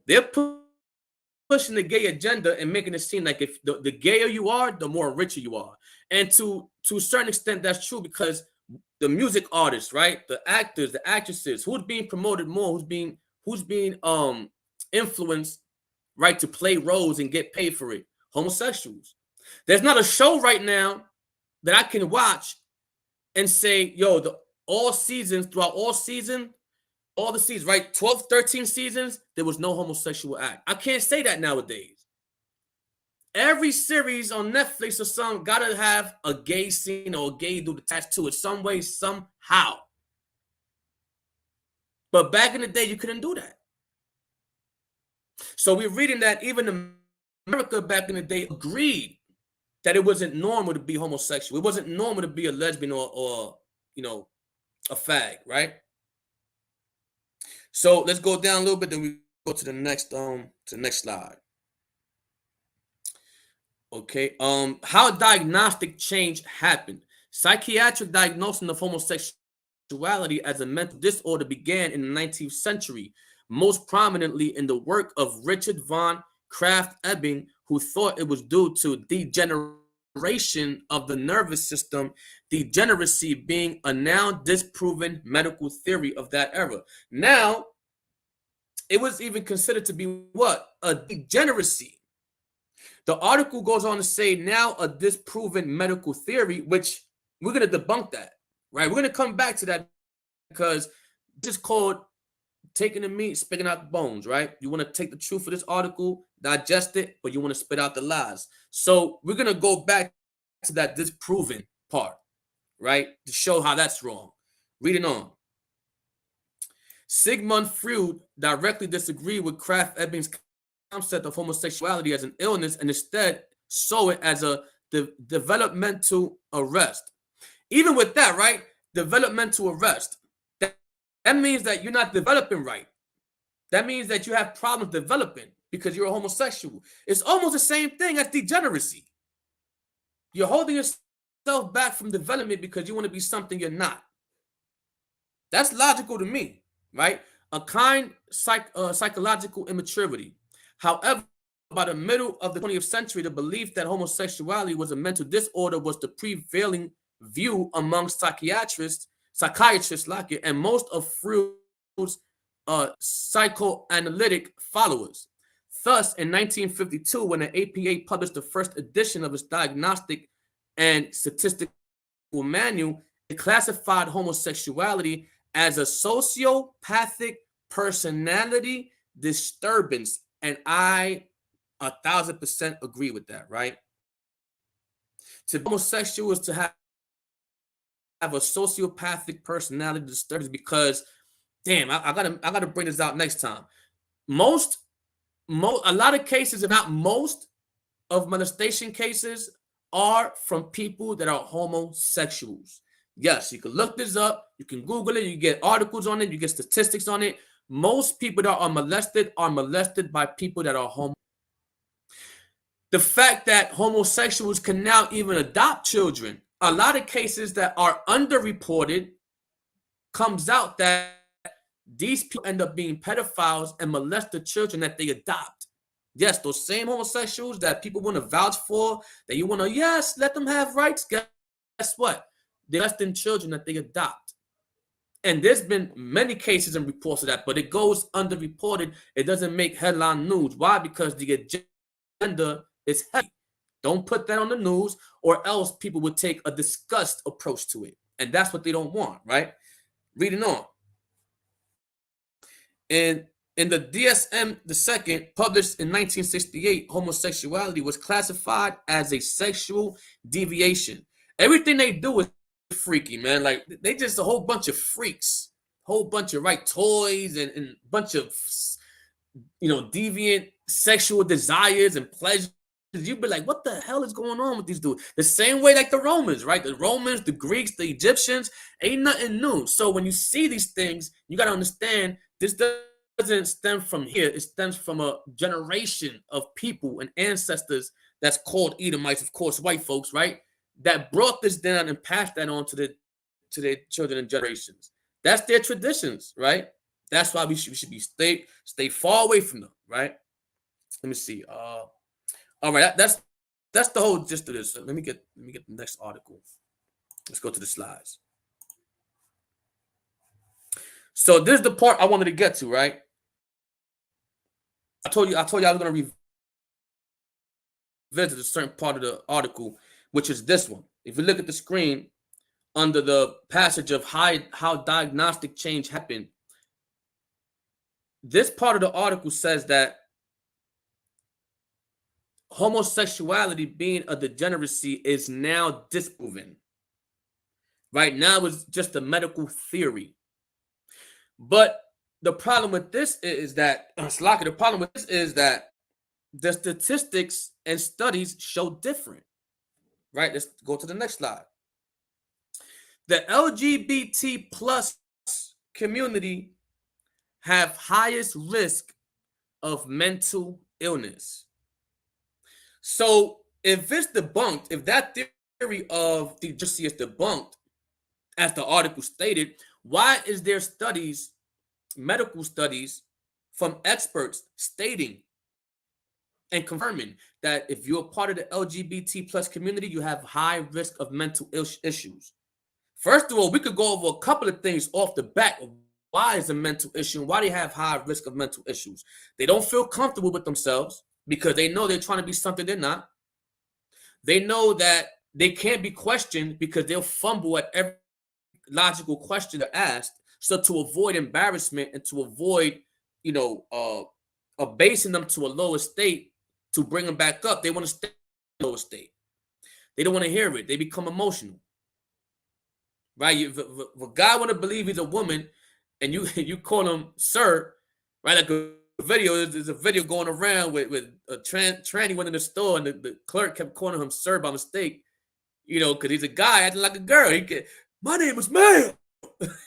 They're pushing the gay agenda and making it seem like if the gayer you are, the more richer you are. And to a certain extent, that's true, because the music artists, right? The actors, the actresses, who's being promoted more, who's being influenced, right, to play roles and get paid for it? Homosexuals. There's not a show right now that I can watch and say, yo, throughout all the seasons, right? 12, 13 seasons, there was no homosexual act. I can't say that nowadays. Every series on Netflix or something gotta have a gay scene or a gay dude attached to it some way, somehow. But back in the day, you couldn't do that. So we're reading that even America back in the day agreed that it wasn't normal to be homosexual. It wasn't normal to be a lesbian or you know, a fag, right? So let's go down a little bit, then we go to the next slide. Okay, how diagnostic change happened. Psychiatric diagnosis of homosexuality as a mental disorder began in the 19th century, most prominently in the work of Richard von Krafft-Ebing, who thought it was due to degeneration of the nervous system, degeneracy being a now disproven medical theory of that era. Now, it was even considered to be what? A degeneracy. The article goes on to say now a disproven medical theory, which we're going to debunk that, right? We're going to come back to that, because this is called taking the meat, spitting out the bones, right? You want to take the truth of this article, digest it, but you want to spit out the lies. So we're going to go back to that disproven part, right? To show how that's wrong. Reading on. Sigmund Freud directly disagreed with Krafft-Ebing's concept of homosexuality as an illness and instead saw it as a developmental arrest. Even with that, right? Developmental arrest. That means that you're not developing right. That means that you have problems developing because you're a homosexual. It's almost the same thing as degeneracy. You're holding yourself back from development because you want to be something you're not. That's logical to me, right? A kind psychological immaturity. However, by the middle of the 20th century, the belief that homosexuality was a mental disorder was the prevailing view amongst psychiatrists and most of Freud's psychoanalytic followers. Thus, in 1952, when the APA published the first edition of its diagnostic and statistical manual, it classified homosexuality as a sociopathic personality disturbance. And I 1,000% agree with that, right? To be homosexual is to have a sociopathic personality disturbance, because, damn, I gotta bring this out next time. A lot of cases, if not most, of molestation cases are from people that are homosexuals. Yes, you can look this up. You can Google it. You get articles on it. You get statistics on it. Most people that are molested by people that are homo. The fact that homosexuals can now even adopt children, a lot of cases that are underreported, comes out that these people end up being pedophiles and molest the children that they adopt. Yes, those same homosexuals that people want to vouch for, that you want to, yes, let them have rights. Guess what? They're molesting children that they adopt. And there's been many cases and reports of that, but it goes underreported. It doesn't make headline news. Why? Because the agenda is heavy. Don't put that on the news, or else people would take a disgust approach to it. And that's what they don't want, right? Reading on. And in the DSM II, published in 1968, homosexuality was classified as a sexual deviation. Everything they do is freaky, man. Like, they just a whole bunch of freaks, whole bunch of toys and a bunch of, deviant sexual desires and pleasures. You'd be like, what the hell is going on with these dudes? The same way like the Romans, right? The Romans, the Greeks, the Egyptians, ain't nothing new. So when you see these things, you got to understand this doesn't stem from here. It stems from a generation of people and ancestors that's called Edomites, of course, white folks, right? That brought this down and passed that on to their children and generations. That's their traditions, right? That's why we should be stay far away from them, right? Let me see. All right, that's the whole gist of this. Let me get the next article. Let's go to the slides. So this is the part I wanted to get to, right? I told you I was going to revisit a certain part of the article, which is this one. If you look at the screen under the passage of how diagnostic change happened, this part of the article says that homosexuality being a degeneracy is now disproven. Right now it's just a medical theory. But the problem with this is that the statistics and studies show different. Right? Let's go to the next slide. The LGBT plus community have highest risk of mental illness. So if it's debunked, if that theory of degeneracy is debunked, as the article stated, why is there studies, medical studies from experts stating and confirming that if you're part of the LGBT plus community, you have high risk of mental issues? First of all, we could go over a couple of things off the bat. Why is a mental issue and why they have high risk of mental issues? They don't feel comfortable with themselves because they know they're trying to be something they're not. They know that they can't be questioned because they'll fumble at every logical question they're asked. So to avoid embarrassment and to avoid, abasing them to a lower state, to bring them back up, they want to stay in the lower state. They don't want to hear it. They become emotional. Right? If a guy want to believe he's a woman and you call him sir, right? Like there's a video going around with a tranny went in the store and the clerk kept calling him sir by mistake, because he's a guy acting like a girl. My name is ma'am.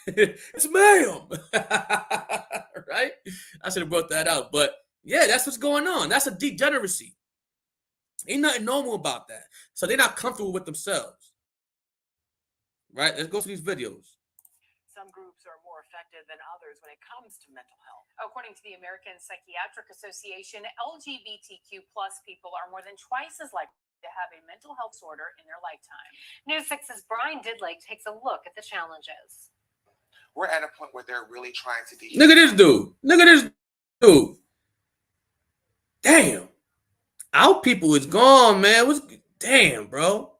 It's ma'am. Right? I should have brought that out. But yeah, that's what's going on. That's a degeneracy. Ain't nothing normal about that. So they're not comfortable with themselves. Right? Let's go to these videos. Some groups are more affected than others when it comes to mental health. According to the American Psychiatric Association, LGBTQ plus people are more than twice as likely to have a mental health disorder in their lifetime. News 6's Brian Didlake takes a look at the challenges. We're at a point where they're really trying to Look at this dude. Damn. Our people is gone, man. Damn, bro.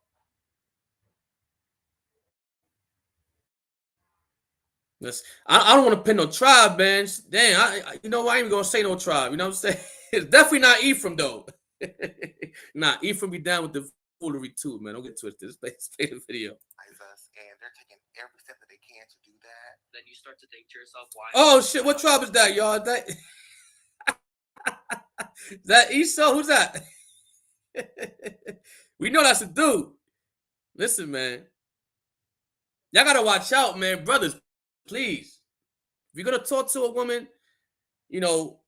I don't want to pin no tribe, man. Damn, I ain't even gonna say no tribe. You know what I'm saying? It's definitely not Ephraim though. Nah, Ephraim be down with the foolery too, man. Don't get twisted. Let's play the video. And they're taking every step that they can to do that. Then you start to think to yourself, why? Oh shit! What tribe is that, y'all? Is that Esau? Who's that? We know that's a dude. Listen, man. Y'all gotta watch out, man. Brothers, please. If you're gonna talk to a woman, you know,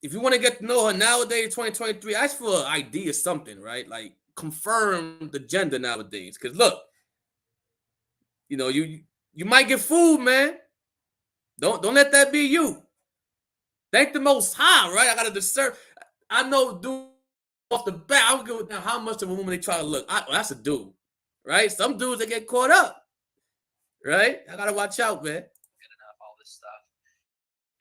if you want to get to know her nowadays, 2023, ask for an ID or something, right? Like confirm the gender nowadays. Because look, you know, you might get fooled, man. Don't let that be you. Thank the Most High, right? I gotta discern. I know, dude, off the bat, I don't give a damn how much of a woman they try to look. That's a dude, right? Some dudes that get caught up, right? I gotta watch out, man. Good enough, all this stuff.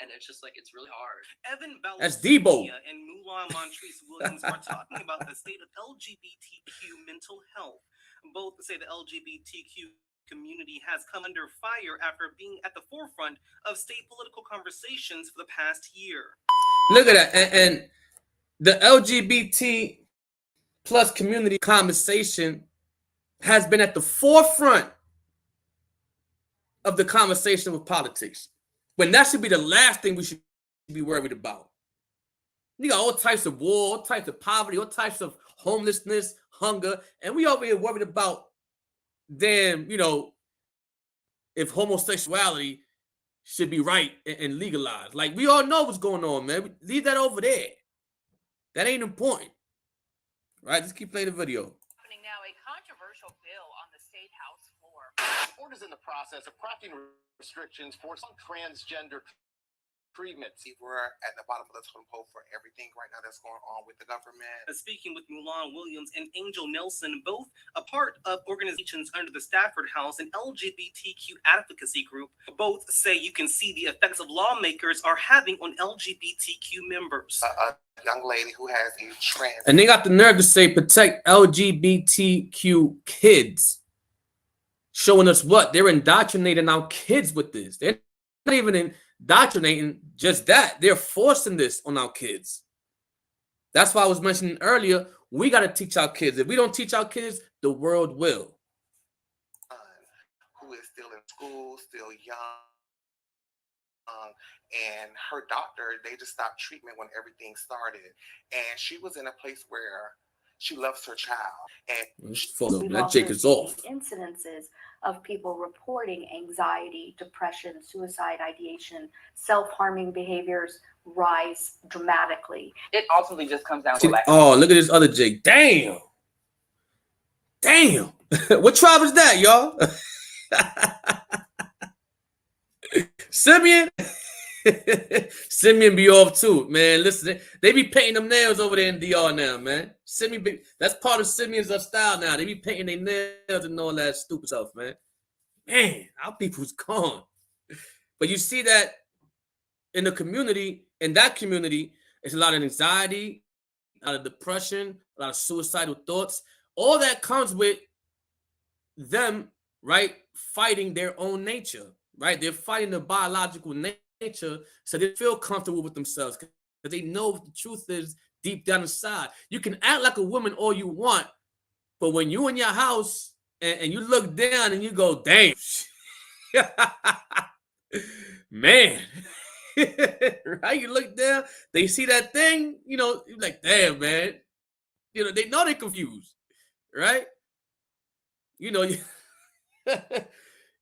And it's just like, it's really hard. Evan That's Debo. Balasubia and Mulan Montrese Williams are talking about the state of LGBTQ mental health. Both say the LGBTQ community has come under fire after being at the forefront of state political conversations for the past year. Look at that. And the LGBT plus community conversation has been at the forefront of the conversation with politics, when that should be the last thing we should be worried about. You got all types of war, all types of poverty, all types of homelessness, hunger, and we over here worried about damn, you know, if homosexuality should be right and legalized. Like, we all know what's going on, man. Leave that over there. That ain't important. Right? Just keep playing the video. Happening now, a controversial bill on the state house floor. The board is in the process of crafting restrictions for some transgender treatments. We're at the bottom of the totem pole for everything right now that's going on with the government. Speaking with Mulan Williams and Angel Nelson, both a part of organizations under the Stafford House, an LGBTQ advocacy group, both say you can see the effects of lawmakers are having on LGBTQ members. A young lady who has a trans... And they got the nerve to say protect LGBTQ kids. Showing us what? They're indoctrinating our kids with this. They're not even indoctrinating just that. They're forcing this on our kids. That's why I was mentioning earlier, we got to teach our kids. If we don't teach our kids, the world will. Who is still in school, still young, and her doctor, they just stopped treatment when everything started. And she was in a place where she loves her child. And that Jake is off. Incidences of people reporting anxiety, depression, suicide ideation, self-harming behaviors rise dramatically. It ultimately just comes down to oh, look at this other Jake. Damn. Damn. What tribe is that, y'all? Simeon? Simeon be off too, man. Listen, they be painting them nails over there in DR now, man. Simeon, that's part of Simeon's style now. They be painting their nails and all that stupid stuff, man. Man, our people's gone. But you see that in the community, in that community, it's a lot of anxiety, a lot of depression, a lot of suicidal thoughts. All that comes with them, right, fighting their own nature, right? They're fighting the biological nature, so they feel comfortable with themselves because they know what the truth is deep down inside. You can act like a woman all you want, but when you in your house and you look down and you go, damn, man, right? You look down, they see that thing, you know, you're like, damn, man. You know, they know they're confused, right? You know,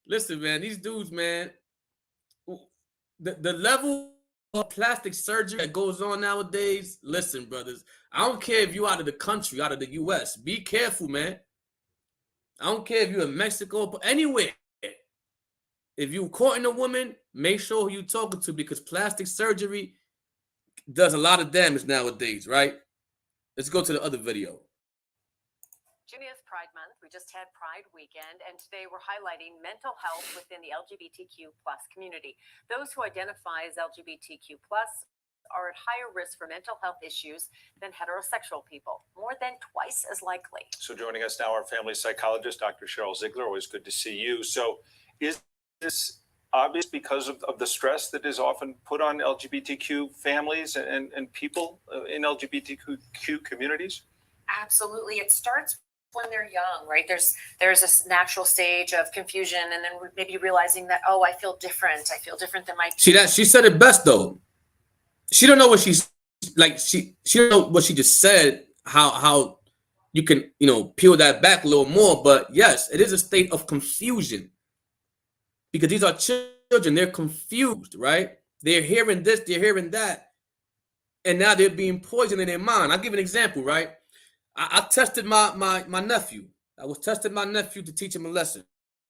listen, man, these dudes, man, the level of plastic surgery that goes on nowadays, listen, brothers, I don't care if you're out of the country, out of the U.S., be careful, man. I don't care if you're in Mexico, but anywhere. If you're courting a woman, make sure who you're talking to, because plastic surgery does a lot of damage nowadays, right? Let's go to the other video. June is Pride Month. We just had Pride Weekend, and today we're highlighting mental health within the LGBTQ plus community. Those who identify as LGBTQ plus are at higher risk for mental health issues than heterosexual people, more than twice as likely. So joining us now, our family psychologist, Dr. Cheryl Ziegler. Always good to see you. So is this obvious because of the stress that is often put on LGBTQ families and people in LGBTQ communities? Absolutely. It starts when they're young, right? There's this natural stage of confusion, and then maybe realizing that, oh, I feel different. I feel different than my. See that? She said it best though. She don't know what she's like. She don't know what she just said. How you can, peel that back a little more. But yes, it is a state of confusion because these are children. They're confused, right? They're hearing this, they're hearing that, and now they're being poisoned in their mind. I'll give an example, right? I tested my nephew. I was testing my nephew to teach him a lesson,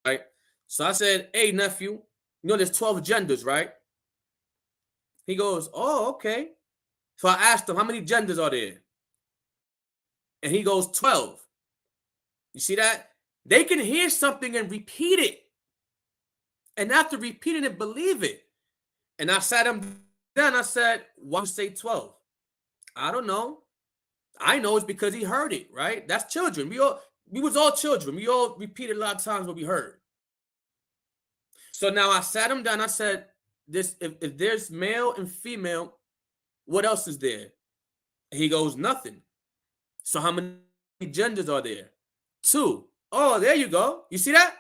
right? So I said, hey, nephew, there's 12 genders, right? He goes, oh, okay. So I asked him, how many genders are there? And he goes, 12. You see that? They can hear something and repeat it. And after repeating it, believe it. And I sat him down. I said, why you say 12? I don't know. I know it's because he heard it, right? That's children. We was all children. We all repeated a lot of times what we heard. So now I sat him down. I said, if there's male and female, what else is there? And he goes, nothing. So how many genders are there? 2. Oh, there you go. You see that?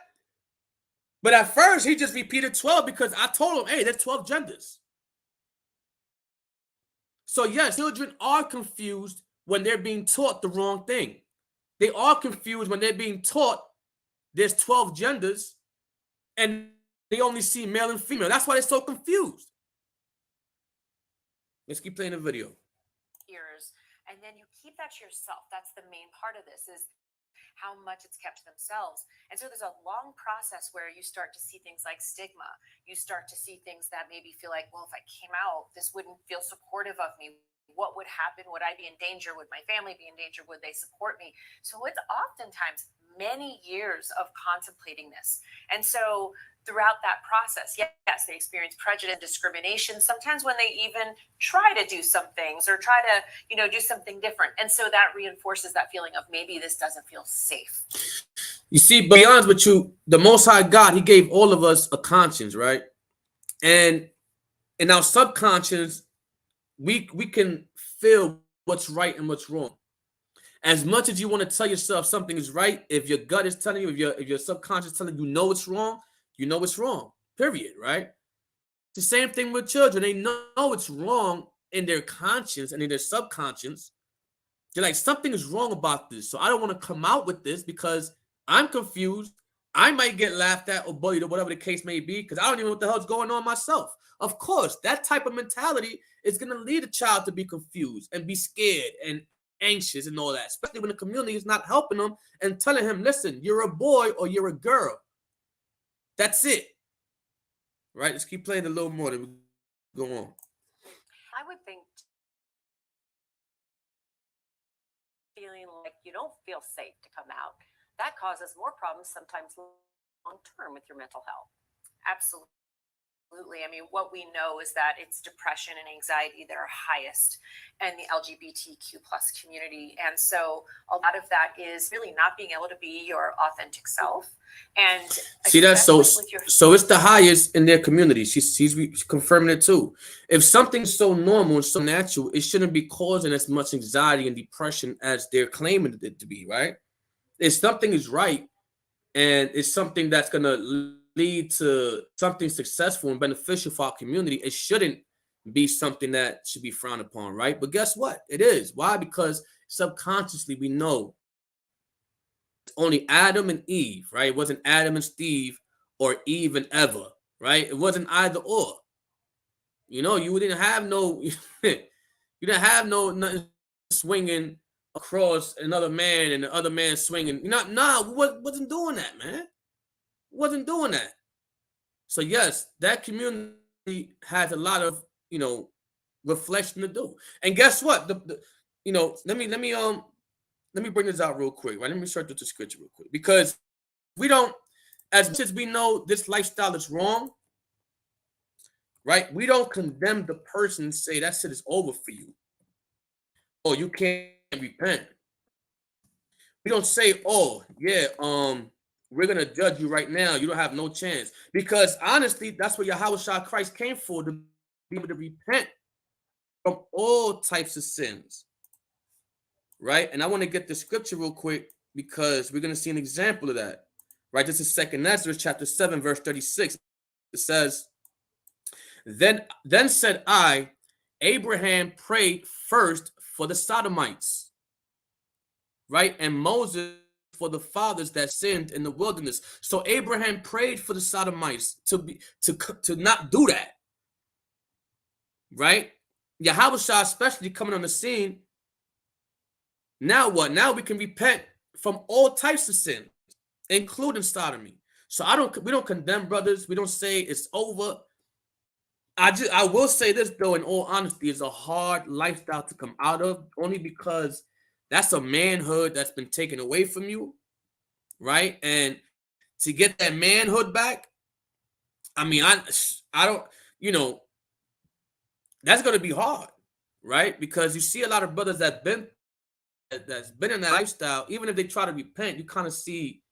But at first, he just repeated 12 because I told him, hey, there's 12 genders. So yes, children are confused when they're being taught the wrong thing. They are confused when they're being taught there's 12 genders and they only see male and female. That's why they're so confused. Let's keep playing the video. And then you keep that to yourself. That's the main part of this, is how much it's kept to themselves. And so there's a long process where you start to see things like stigma. You start to see things that maybe feel like, well, if I came out, this wouldn't feel supportive of me. What would happen? Would I be in danger? Would my family be in danger? Would they support me? So it's oftentimes many years of contemplating this. And so throughout that process, yes, they experience prejudice, discrimination, sometimes when they even try to do some things or try to, do something different. And so that reinforces that feeling of maybe this doesn't feel safe. You see, to be honest with you, the Most High God, he gave all of us a conscience, right? And in our subconscious, we can feel what's right and what's wrong. As much as you want to tell yourself something is right, if your gut is telling you, if your subconscious is telling you it's wrong, it's wrong, period, right? It's the same thing with children. They know it's wrong in their conscience and in their subconscious. They're like, something is wrong about this. So I don't want to come out with this because I'm confused. I might get laughed at or bullied or whatever the case may be because I don't even know what the hell's going on myself. Of course, that type of mentality is going to lead a child to be confused and be scared and anxious and all that, especially when the community is not helping them and telling him, listen, you're a boy or you're a girl. That's it. Right? Let's keep playing a little more. Then we go on. I would think feeling like you don't feel safe to come out, that causes more problems sometimes long term with your mental health. Absolutely. I mean, what we know is that it's depression and anxiety that are highest in the LGBTQ plus community. And so a lot of that is really not being able to be your authentic self. And see that? So it's the highest in their community. She's confirming it too. If something's so normal and so natural, it shouldn't be causing as much anxiety and depression as they're claiming it to be, right? If something is right and it's something that's going to lead to something successful and beneficial for our community, it shouldn't be something that should be frowned upon, right? But guess what? It is. Why? Because subconsciously we know it's only Adam and Eve, right? It wasn't Adam and Steve or Eve and Eva, right? It wasn't either or. You didn't have nothing swinging across another man and the other man swinging. We wasn't doing that, man. Wasn't doing that. So yes, that community has a lot of reflection to do. And guess what? Let me bring this out real quick, right? Let me start with the scripture real quick, because we don't, as much as we know this lifestyle is wrong, right? We don't condemn the person and say that shit is over for you, or you can't repent. We don't say, oh yeah, we're going to judge you right now. You don't have no chance. Because honestly, that's what Yahushua Christ came for, to be able to repent from all types of sins. Right? And I want to get the scripture real quick because we're going to see an example of that. Right? This is 2 Ezra chapter 7, verse 36. It says, Then said I, Abraham prayed first for the Sodomites. right? And Moses for the fathers that sinned in the wilderness. So Abraham prayed for the Sodomites to not do that, right? Yahushua especially coming on the scene. Now what? Now we can repent from all types of sin, including sodomy. So we don't condemn brothers. We don't say it's over. I will say this though, in all honesty, it's a hard lifestyle to come out of, only because that's a manhood that's been taken away from you, right? And to get that manhood back, I mean, I don't, you know, that's going to be hard, right? Because you see a lot of brothers that's been in that lifestyle. Even if they try to repent, you kind of see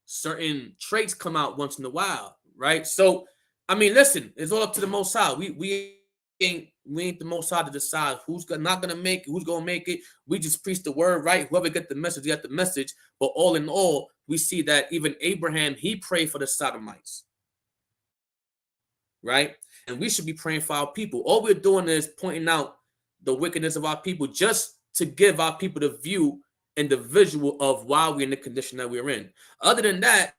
certain traits come out once in a while, right? So, I mean, listen, it's all up to the Most High. We ain't the Most High to decide who's not gonna make it, who's gonna make it. We just preach the word, right? Whoever get the message, got the message. But all in all, we see that even Abraham, he prayed for the Sodomites, right? And we should be praying for our people. All we're doing is pointing out the wickedness of our people, just to give our people the view and the visual of why we're in the condition that we're in. Other than that,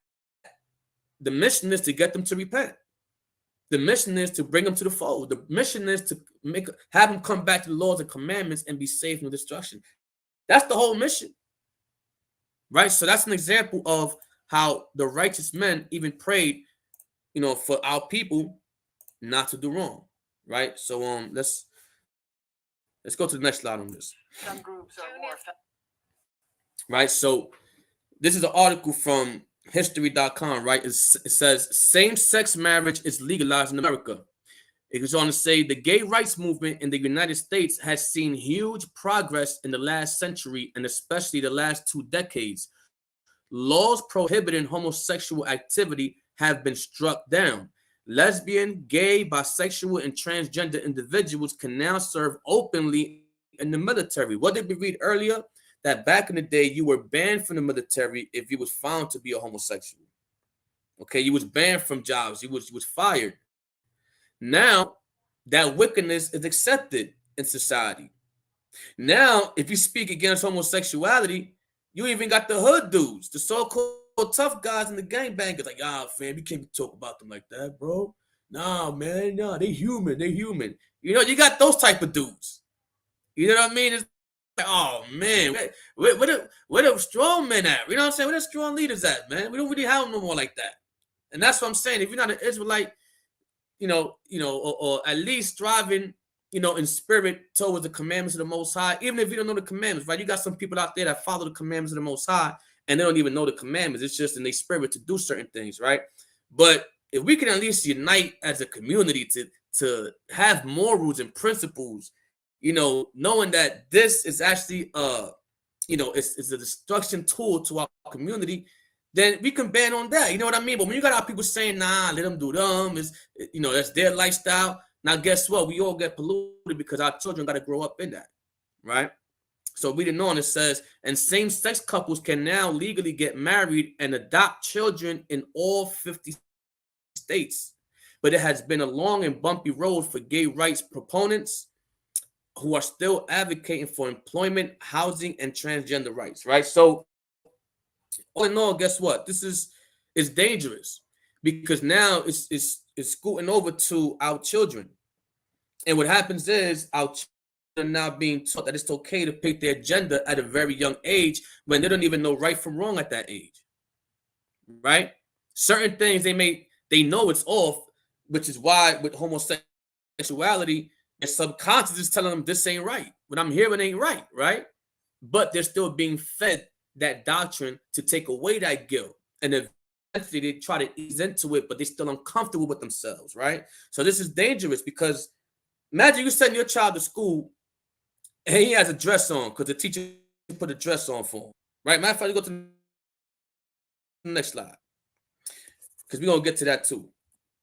the mission is to get them to repent. The mission is to bring them to the fold. The mission is to have them come back to the laws and commandments and be saved from destruction. That's the whole mission, right? So that's an example of how the righteous men even prayed, you know, for our people not to do wrong, right? So let's go to the next slide on this. Some groups are more effective. Right, so this is an article from history.com, right? It says same-sex marriage is legalized in America. It goes on to say the gay rights movement in the United States has seen huge progress in the last century and especially the last 2 decades. Laws prohibiting homosexual activity have been struck down. Lesbian, gay, bisexual, and transgender individuals can now serve openly in the military. What did we read earlier? That back in the day, you were banned from the military if you was found to be a homosexual. Okay, you was banned from jobs. You was fired. Now, that wickedness is accepted in society. Now, if you speak against homosexuality, you even got the hood dudes, the so-called tough guys and the gangbangers. Like, fam, you can't talk about them like that, bro. Nah, man, nah, they human. You know, you got those type of dudes. You know what I mean? It's oh man, where the strong men at? You know what I'm saying? Where the strong leaders at, man? We don't really have them no more like that. And that's what I'm saying. If you're not an Israelite, or at least striving, in spirit towards the commandments of the Most High, even if you don't know the commandments, right? You got some people out there that follow the commandments of the Most High and they don't even know the commandments. It's just in their spirit to do certain things, right? But if we can at least unite as a community to have morals and principles, knowing that this is actually, it's a destruction tool to our community, then we can ban on that. You know what I mean? But when you got our people saying, nah, let them do them, that's their lifestyle. Now, guess what? We all get polluted because our children got to grow up in that, right? So reading on, it says, and same-sex couples can now legally get married and adopt children in all 50 states. But it has been a long and bumpy road for gay rights proponents who are still advocating for employment, housing, and transgender rights, right? So all in all, guess what? This is dangerous because now it's scooting over to our children. And what happens is our children are now being taught that it's okay to pick their gender at a very young age when they don't even know right from wrong at that age, right? Certain things they know it's off, which is why with homosexuality, their subconscious is telling them this ain't right. What I'm hearing ain't right, right? But they're still being fed that doctrine to take away that guilt. And eventually they try to ease into it, but they're still uncomfortable with themselves, right? So this is dangerous because imagine you send your child to school and he has a dress on because the teacher put a dress on for him, right? Matter of fact, you go to the next slide because we're going to get to that too.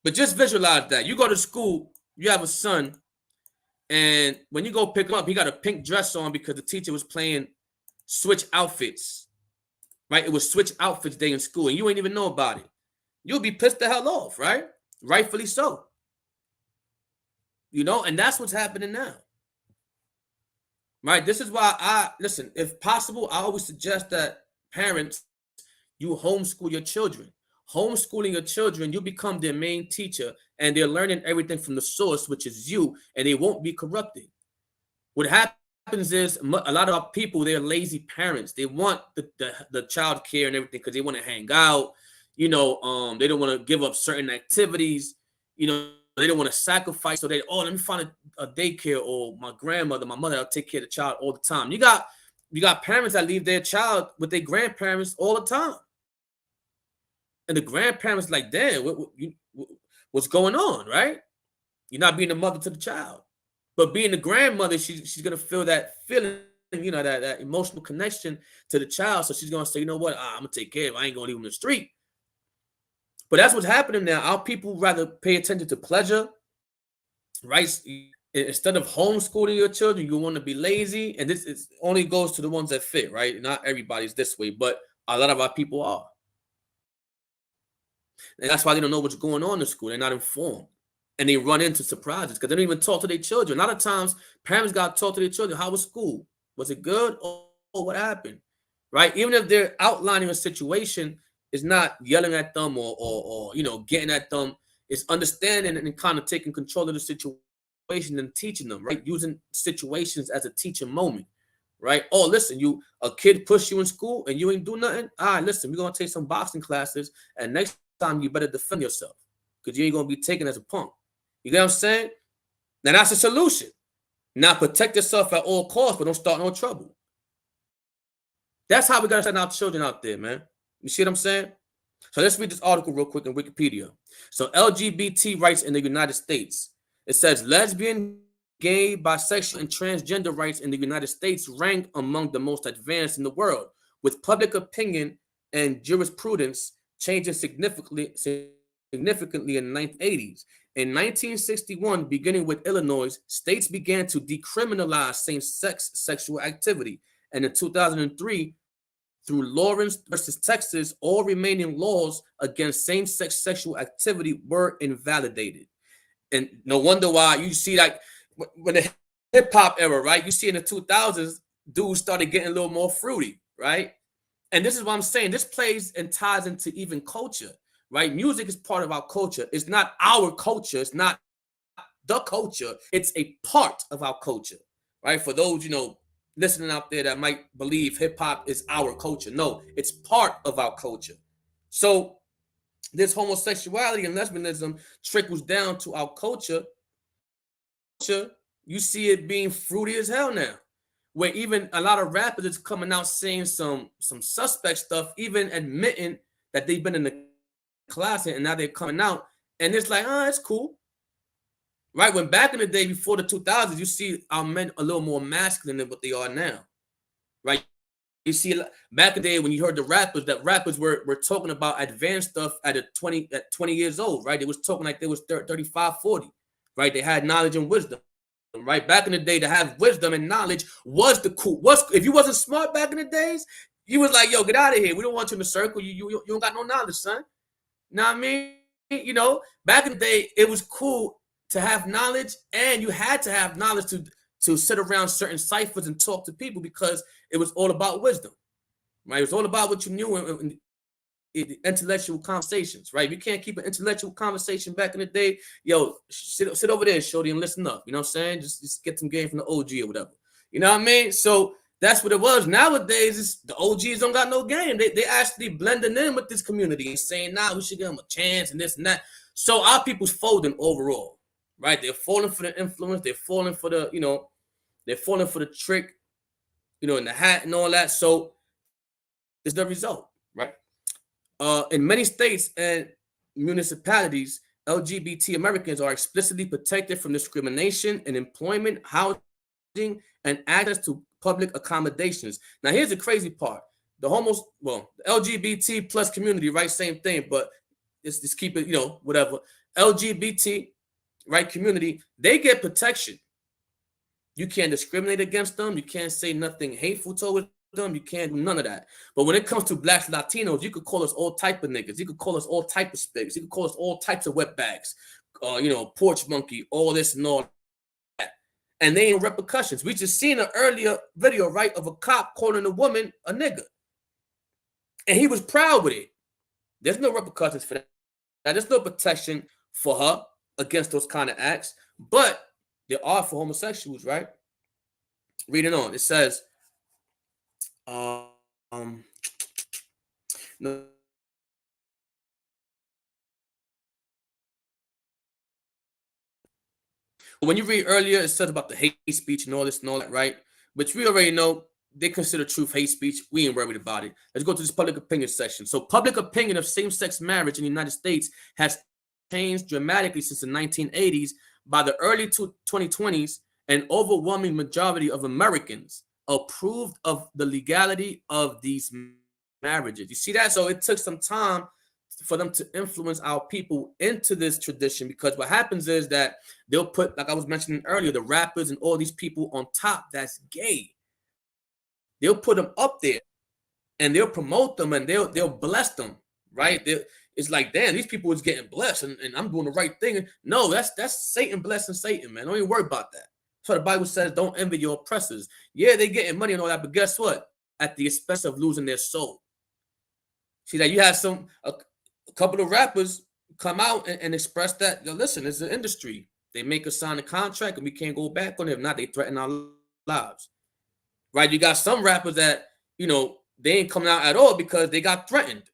But just visualize that. You go to school, you have a son, and when you go pick him up, he got a pink dress on because the teacher was playing switch outfits, right? It was switch outfits day in school, and you ain't even know about it. You'll be pissed the hell off, right? Rightfully so. And that's what's happening now. right? This is why listen, if possible, I always suggest that parents, you homeschool your children. Homeschooling your children, you become their main teacher, and they're learning everything from the source, which is you, and they won't be corrupted. What happens is a lot of our people, they're lazy parents. They want the child care and everything because they want to hang out. They don't want to give up certain activities. They don't want to sacrifice. So let me find a daycare, or my grandmother, my mother, I'll take care of the child all the time. You got parents that leave their child with their grandparents all the time. And the grandparents like, damn, what's going on, right? You're not being a mother to the child. But being the grandmother, she's going to feel that feeling, that emotional connection to the child. So she's going to say, you know what, I'm going to take care of him. I ain't going to leave him in the street. But that's what's happening now. Our people rather pay attention to pleasure, right? Instead of homeschooling your children, you want to be lazy. And this only goes to the ones that fit, right? Not everybody's this way, but a lot of our people are. And that's why they don't know what's going on in school. They're not informed. And they run into surprises because they don't even talk to their children. A lot of times, parents got to talk to their children. How was school? Was it good? Oh, what happened? Right? Even if they're outlining a situation, it's not yelling at them or getting at them. It's understanding and kind of taking control of the situation and teaching them, right? Using situations as a teaching moment, right? Oh, listen, a kid pushed you in school and you ain't do nothing. All right, listen, we're going to take some boxing classes, and next time you better defend yourself because you ain't going to be taken as a punk. You get what I'm saying? Now that's a solution. Now protect yourself at all costs, but don't start no trouble. That's how we got to send our children out there, man. You see what I'm saying? So let's read this article real quick in Wikipedia. So LGBT rights in the United States. It says lesbian, gay, bisexual, and transgender rights in the United States rank among the most advanced in the world, with public opinion and jurisprudence changing significantly in the 1980s. In 1961, beginning with Illinois, states began to decriminalize same-sex sexual activity. And in 2003, through Lawrence versus Texas, all remaining laws against same-sex sexual activity were invalidated. And no wonder why you see, like, when the hip-hop era, right? You see in the 2000s, dudes started getting a little more fruity, right? And this is what I'm saying. This plays and ties into even culture, right? Music is part of our culture. It's not our culture. It's not the culture. It's a part of our culture, right? For those, listening out there that might believe hip hop is our culture. No, it's part of our culture. So this homosexuality and lesbianism trickles down to our culture. You see it being fruity as hell now, where even a lot of rappers is coming out saying some suspect stuff, even admitting that they've been in the closet and now they're coming out. And it's like, it's cool. Right? When back in the day, before the 2000s, you see our men a little more masculine than what they are now. Right? You see, back in the day when you heard the rappers, that rappers were talking about advanced stuff at 20 years old, right? They was talking like they was 35, 40, right? They had knowledge and wisdom, right? Back in the day, to have wisdom and knowledge was the cool. If you wasn't smart back in the days, you was like, yo, get out of here. We don't want you in the circle. You don't got no knowledge, son. You know what I mean? Back in the day, it was cool to have knowledge, and you had to have knowledge to sit around certain ciphers and talk to people because it was all about wisdom, right? It was all about what you knew in intellectual conversations, right? If you can't keep an intellectual conversation back in the day, yo, sit over there, shorty, and listen up. You know what I'm saying? Just get some game from the OG or whatever. You know what I mean? So that's what it was. Nowadays, the OGs don't got no game. They actually blending in with this community and saying, we should give them a chance and this and that. So our people's folding overall. Right, they're falling for the influence. They're falling for the, they're falling for the trick, in the hat and all that. So this is the result, right? In many states and municipalities, LGBT Americans are explicitly protected from discrimination in employment, housing, and access to public accommodations. Now, here's the crazy part: the LGBT plus community, right? Same thing, but just keep it, whatever. LGBT. Right, community, they get protection. You can't discriminate against them. You can't say nothing hateful towards them. You can't do none of that. But when it comes to Blacks, Latinos, you could call us all type of niggas. You could call us all type of spigs. You could call us all types of wetbacks. Porch monkey, all this and all that. and they ain't repercussions. We just seen an earlier video, right, of a cop calling a woman a nigger, and he was proud with it. There's no repercussions for that. Now, there's no protection for her against those kind of acts, but there are for homosexuals, right? Reading on, it says, no. When you read earlier, it says about the hate speech and all this and all that, right? Which we already know they consider truth hate speech. We ain't worried about it. Let's go to this public opinion section. So public opinion of same-sex marriage in the United States has changed dramatically since the 1980s. By the early 2020s, an overwhelming majority of Americans approved of the legality of these marriages. You see that? So it took some time for them to influence our people into this tradition, because what happens is that they'll put, like I was mentioning earlier, the rappers and all these people on top that's gay. They'll put them up there and they'll promote them and they'll bless them, right? It's like, damn, these people is getting blessed and I'm doing the right thing. No, that's Satan blessing Satan, man. Don't even worry about that. So the Bible says, don't envy your oppressors. Yeah, they getting money and all that, but guess what? At the expense of losing their soul. See that you have a couple of rappers come out and express that, yo, listen, it's an industry. They make us sign a contract and we can't go back on it. If not, they threaten our lives. Right? You got some rappers that, you know, they ain't coming out at all because they got threatened.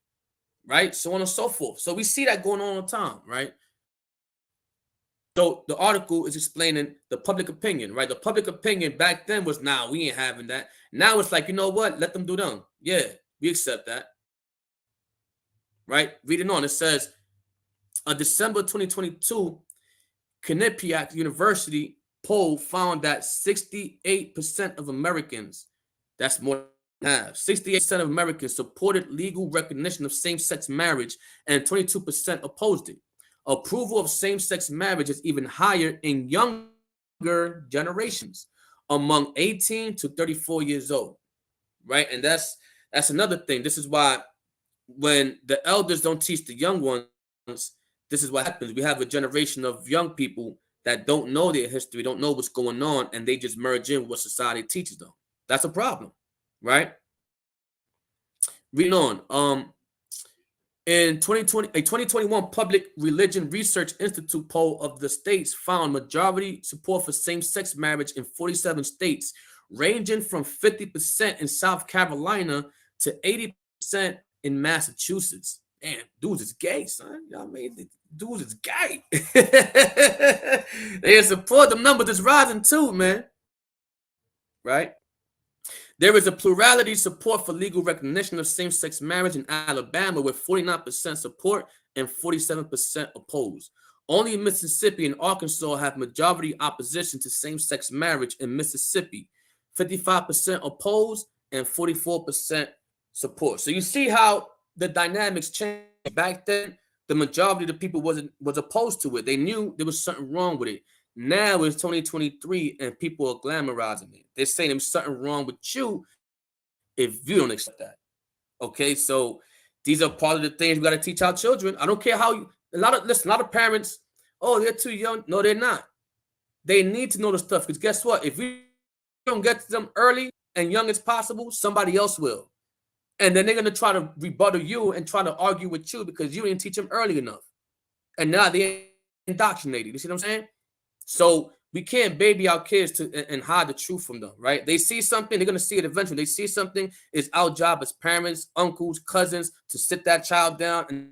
Right? So on and so forth. So we see that going on all the time, right? So the article is explaining the public opinion, right? The public opinion back then was, nah, we ain't having that. Now it's like, you know what? Let them do them. Yeah, we accept that. Right? Reading on, it says, a December 2022 Quinnipiac University poll found that 68% of Americans, that's more than half, 68% of Americans supported legal recognition of same-sex marriage and 22% opposed it. Approval of same-sex marriage is even higher in younger generations, among 18 to 34 years old, right? And that's another thing. This is why when the elders don't teach the young ones, this is what happens. We have a generation of young people that don't know their history, don't know what's going on, and they just merge in with what society teaches them. That's a problem, right? Reading on. In 2020, a 2021 Public Religion Research Institute poll of the states found majority support for same-sex marriage in 47 states, ranging from 50% in South Carolina to 80% in Massachusetts. Damn, dudes is gay, son. You know what I mean? Dudes is gay. They support them numbers is rising too, man. Right? There is a plurality support for legal recognition of same-sex marriage in Alabama, with 49% support and 47% opposed. Only Mississippi and Arkansas have majority opposition to same-sex marriage in Mississippi, 55% opposed and 44% support. So you see how the dynamics changed. Back then, the majority of the people was opposed to it. They knew there was something wrong with it. Now it's 2023 and people are glamorizing it. They're saying there's something wrong with you if you don't accept that. Okay, so these are part of the things we got to teach our children. I don't care how you, a lot of parents, oh, they're too young. No, they're not. They need to know the stuff, because guess what? If we don't get to them early and young as possible, somebody else will. And then they're going to try to rebuttal you and try to argue with you because you didn't teach them early enough. And now they're indoctrinated. You see what I'm saying? So we can't baby our kids and hide the truth from them, right? They see something, they're going to see it eventually. They see something, it's our job as parents, uncles, cousins to sit that child down and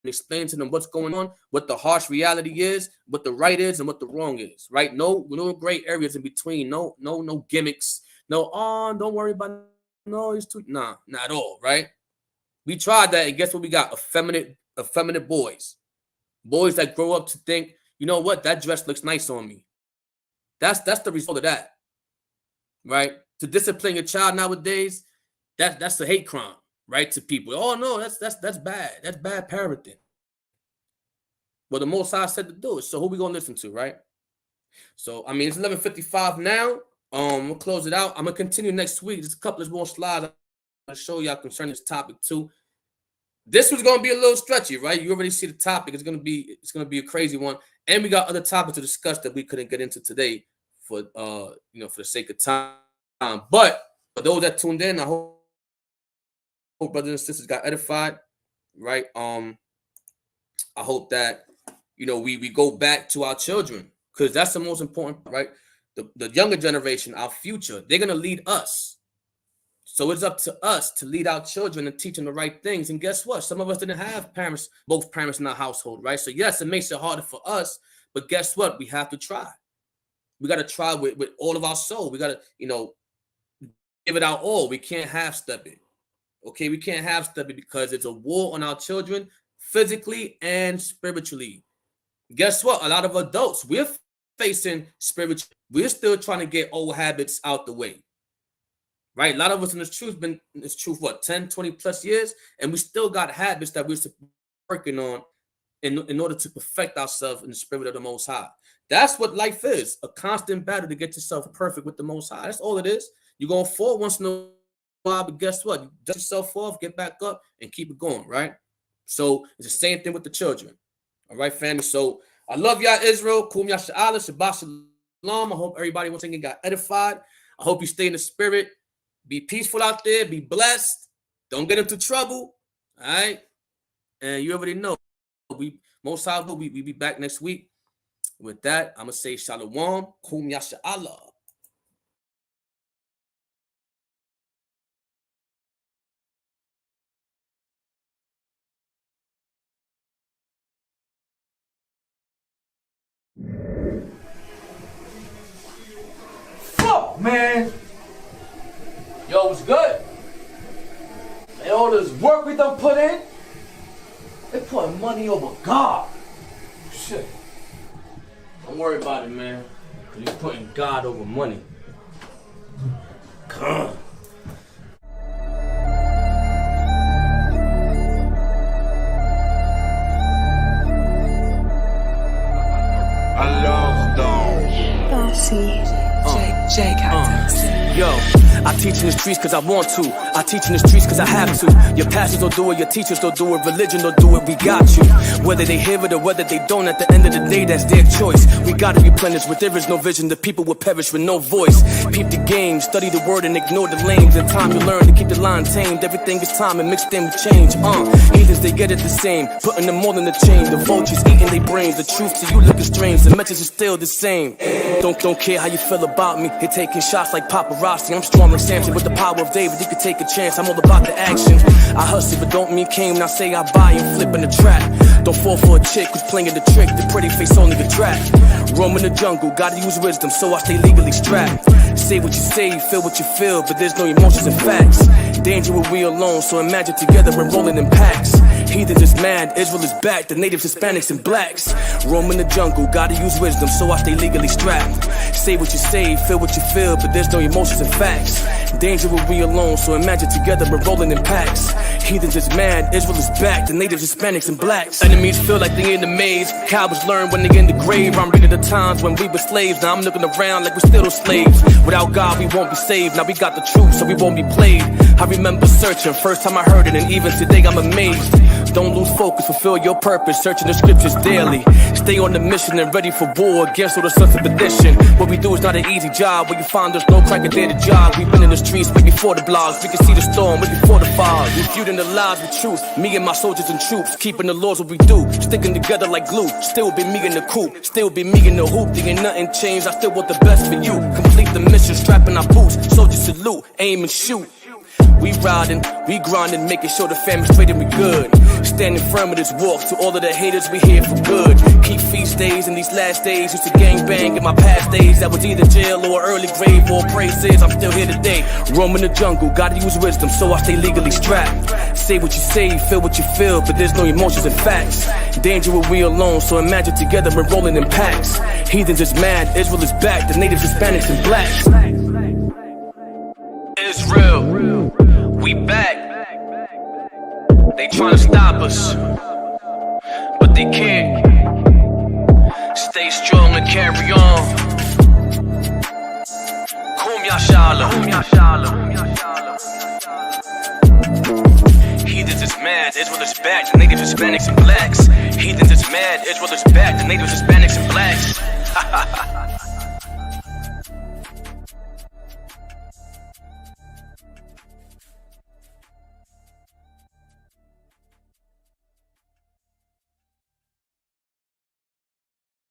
explain to them what's going on, what the harsh reality is, what the right is, and what the wrong is, right? No gray areas in between. No gimmicks. No, oh, don't worry about it. No, it's too, nah, not at all, right? We tried that, and guess what we got? Effeminate boys. Boys that grow up to think, you know what, that dress looks nice on me. That's the result of that, right? To discipline your child nowadays, that's a hate crime, right? To people. Oh no, that's bad. That's bad parenting. Well, the Most High said to do it. So who we gonna listen to, right? So I mean, it's 11:55 now. We'll close it out. I'm gonna continue next week. Just a couple of more slides I'll show y'all concerning this topic too. This was gonna be a little stretchy, right? You already see the topic. It's gonna be a crazy one, and we got other topics to discuss that we couldn't get into today for for the sake of time. But for those that tuned in, I hope brothers and sisters got edified, right? I hope that we go back to our children, because that's the most important, right? The younger generation, our future, they're gonna lead us. So it's up to us to lead our children and teach them the right things. And guess what? Some of us didn't have both parents in our household, right? So yes, it makes it harder for us, but guess what? We have to try. We got to try with all of our soul. We got to, give it our all. We can't half-step it. Okay, we can't half-step it, because it's a war on our children, physically and spiritually. Guess what? A lot of adults, we're facing spiritual. We're still trying to get old habits out the way. Right? A lot of us in this truth been in this truth, 10, 20 plus years, and we still got habits that we're working on in order to perfect ourselves in the spirit of the Most High. That's what life is, a constant battle to get yourself perfect with the Most High. That's all it is. You're going to fall once in a while, but guess what? You dust yourself off, get back up, and keep it going, right? So it's the same thing with the children. All right, family? So I love y'all, Israel. Kum Yasha'Allah, Shabbat Shalom. I hope everybody once again got edified. I hope you stay in the spirit. Be peaceful out there. Be blessed. Don't get into trouble. All right? And you already know. Most High, we be back next week. With that, I'm going to say Shalom. Kum Yasha'Allah. Fuck, man. Yo, what's good? And all this work we done put in, they putting money over God. Shit. Don't worry about it, man. Cause you're putting God over money. Come on. Yo, I teach in the streets cause I want to. I teach in the streets cause I have to. Your pastors don't do it, your teachers don't do it, religion don't do it, we got you. Whether they hear it or whether they don't, at the end of the day, that's their choice. We gotta replenish, where there is no vision, the people will perish with no voice. Peep the game, study the word and ignore the lanes. In time you learn to keep the line tamed. Everything is time and mixed in with change. Heathens, they get it the same, putting them all in the chain. The vultures eating their brains, the truth to you looking strange. The message is still the same. Don't care how you feel about me. They taking shots like paparazzi. I'm strong like Samson with the power of David. You could take a chance. I'm all about the action. I hustle, but don't mean came when I say I buy and flip in the trap. Don't fall for a chick who's playing the trick. The pretty face only the track. Roam in the jungle, gotta use wisdom, so I stay legally strapped. Say what you say, feel what you feel, but there's no emotions and facts. Danger when we alone, so imagine together we're rolling in packs. Heathens is mad, Israel is back, the natives, Hispanics, and blacks. Roam in the jungle, gotta use wisdom, so I stay legally strapped. Say what you say, feel what you feel, but there's no emotions and facts. Danger when we alone, so imagine together we're rolling in packs. Heathens is mad, Israel is back, the natives, Hispanics, and blacks. Enemies feel like they in the maze, cowards learn when they in the grave. I'm reading the times when we were slaves, now I'm looking around like we're still slaves. Without God we won't be saved, now we got the truth so we won't be played. I remember searching, first time I heard it, and even today I'm amazed. Don't lose focus, fulfill your purpose, searching the scriptures daily. Stay on the mission and ready for war against all the sons of perdition. What we do is not an easy job, where you find there's no crack a day to job. We've been in the streets way before the blogs, we can see the storm way before the fog. Refuting the lies with truth, me and my soldiers and troops, keeping the laws what we do, sticking together like glue. Still be me in the coop, still be me in the hoop, thinking nothing changed, I still want the best for you. Complete the mission, strapping our boots, soldiers salute, aim and shoot. We riding, we grinding, making sure the family's straight and we good. Standing firm with this walk, to all of the haters, we here for good. Keep feast days in these last days, used to gang bang in my past days. That was either jail or early grave or praises, I'm still here today. Roam in the jungle, gotta use wisdom, so I stay legally strapped. Say what you say, feel what you feel, but there's no emotions and facts. Danger when we alone, so imagine together we're rolling in packs. Heathens is mad, Israel is back, the natives, Hispanics, and blacks. Israel, we back. They tryna stop us, but they can't. Stay strong and carry on. Kum Yasha'Allah. Heathens is mad, Israel is back, the natives, Hispanics, and blacks. Heathens is mad, Israel is back, the natives, Hispanics, and blacks.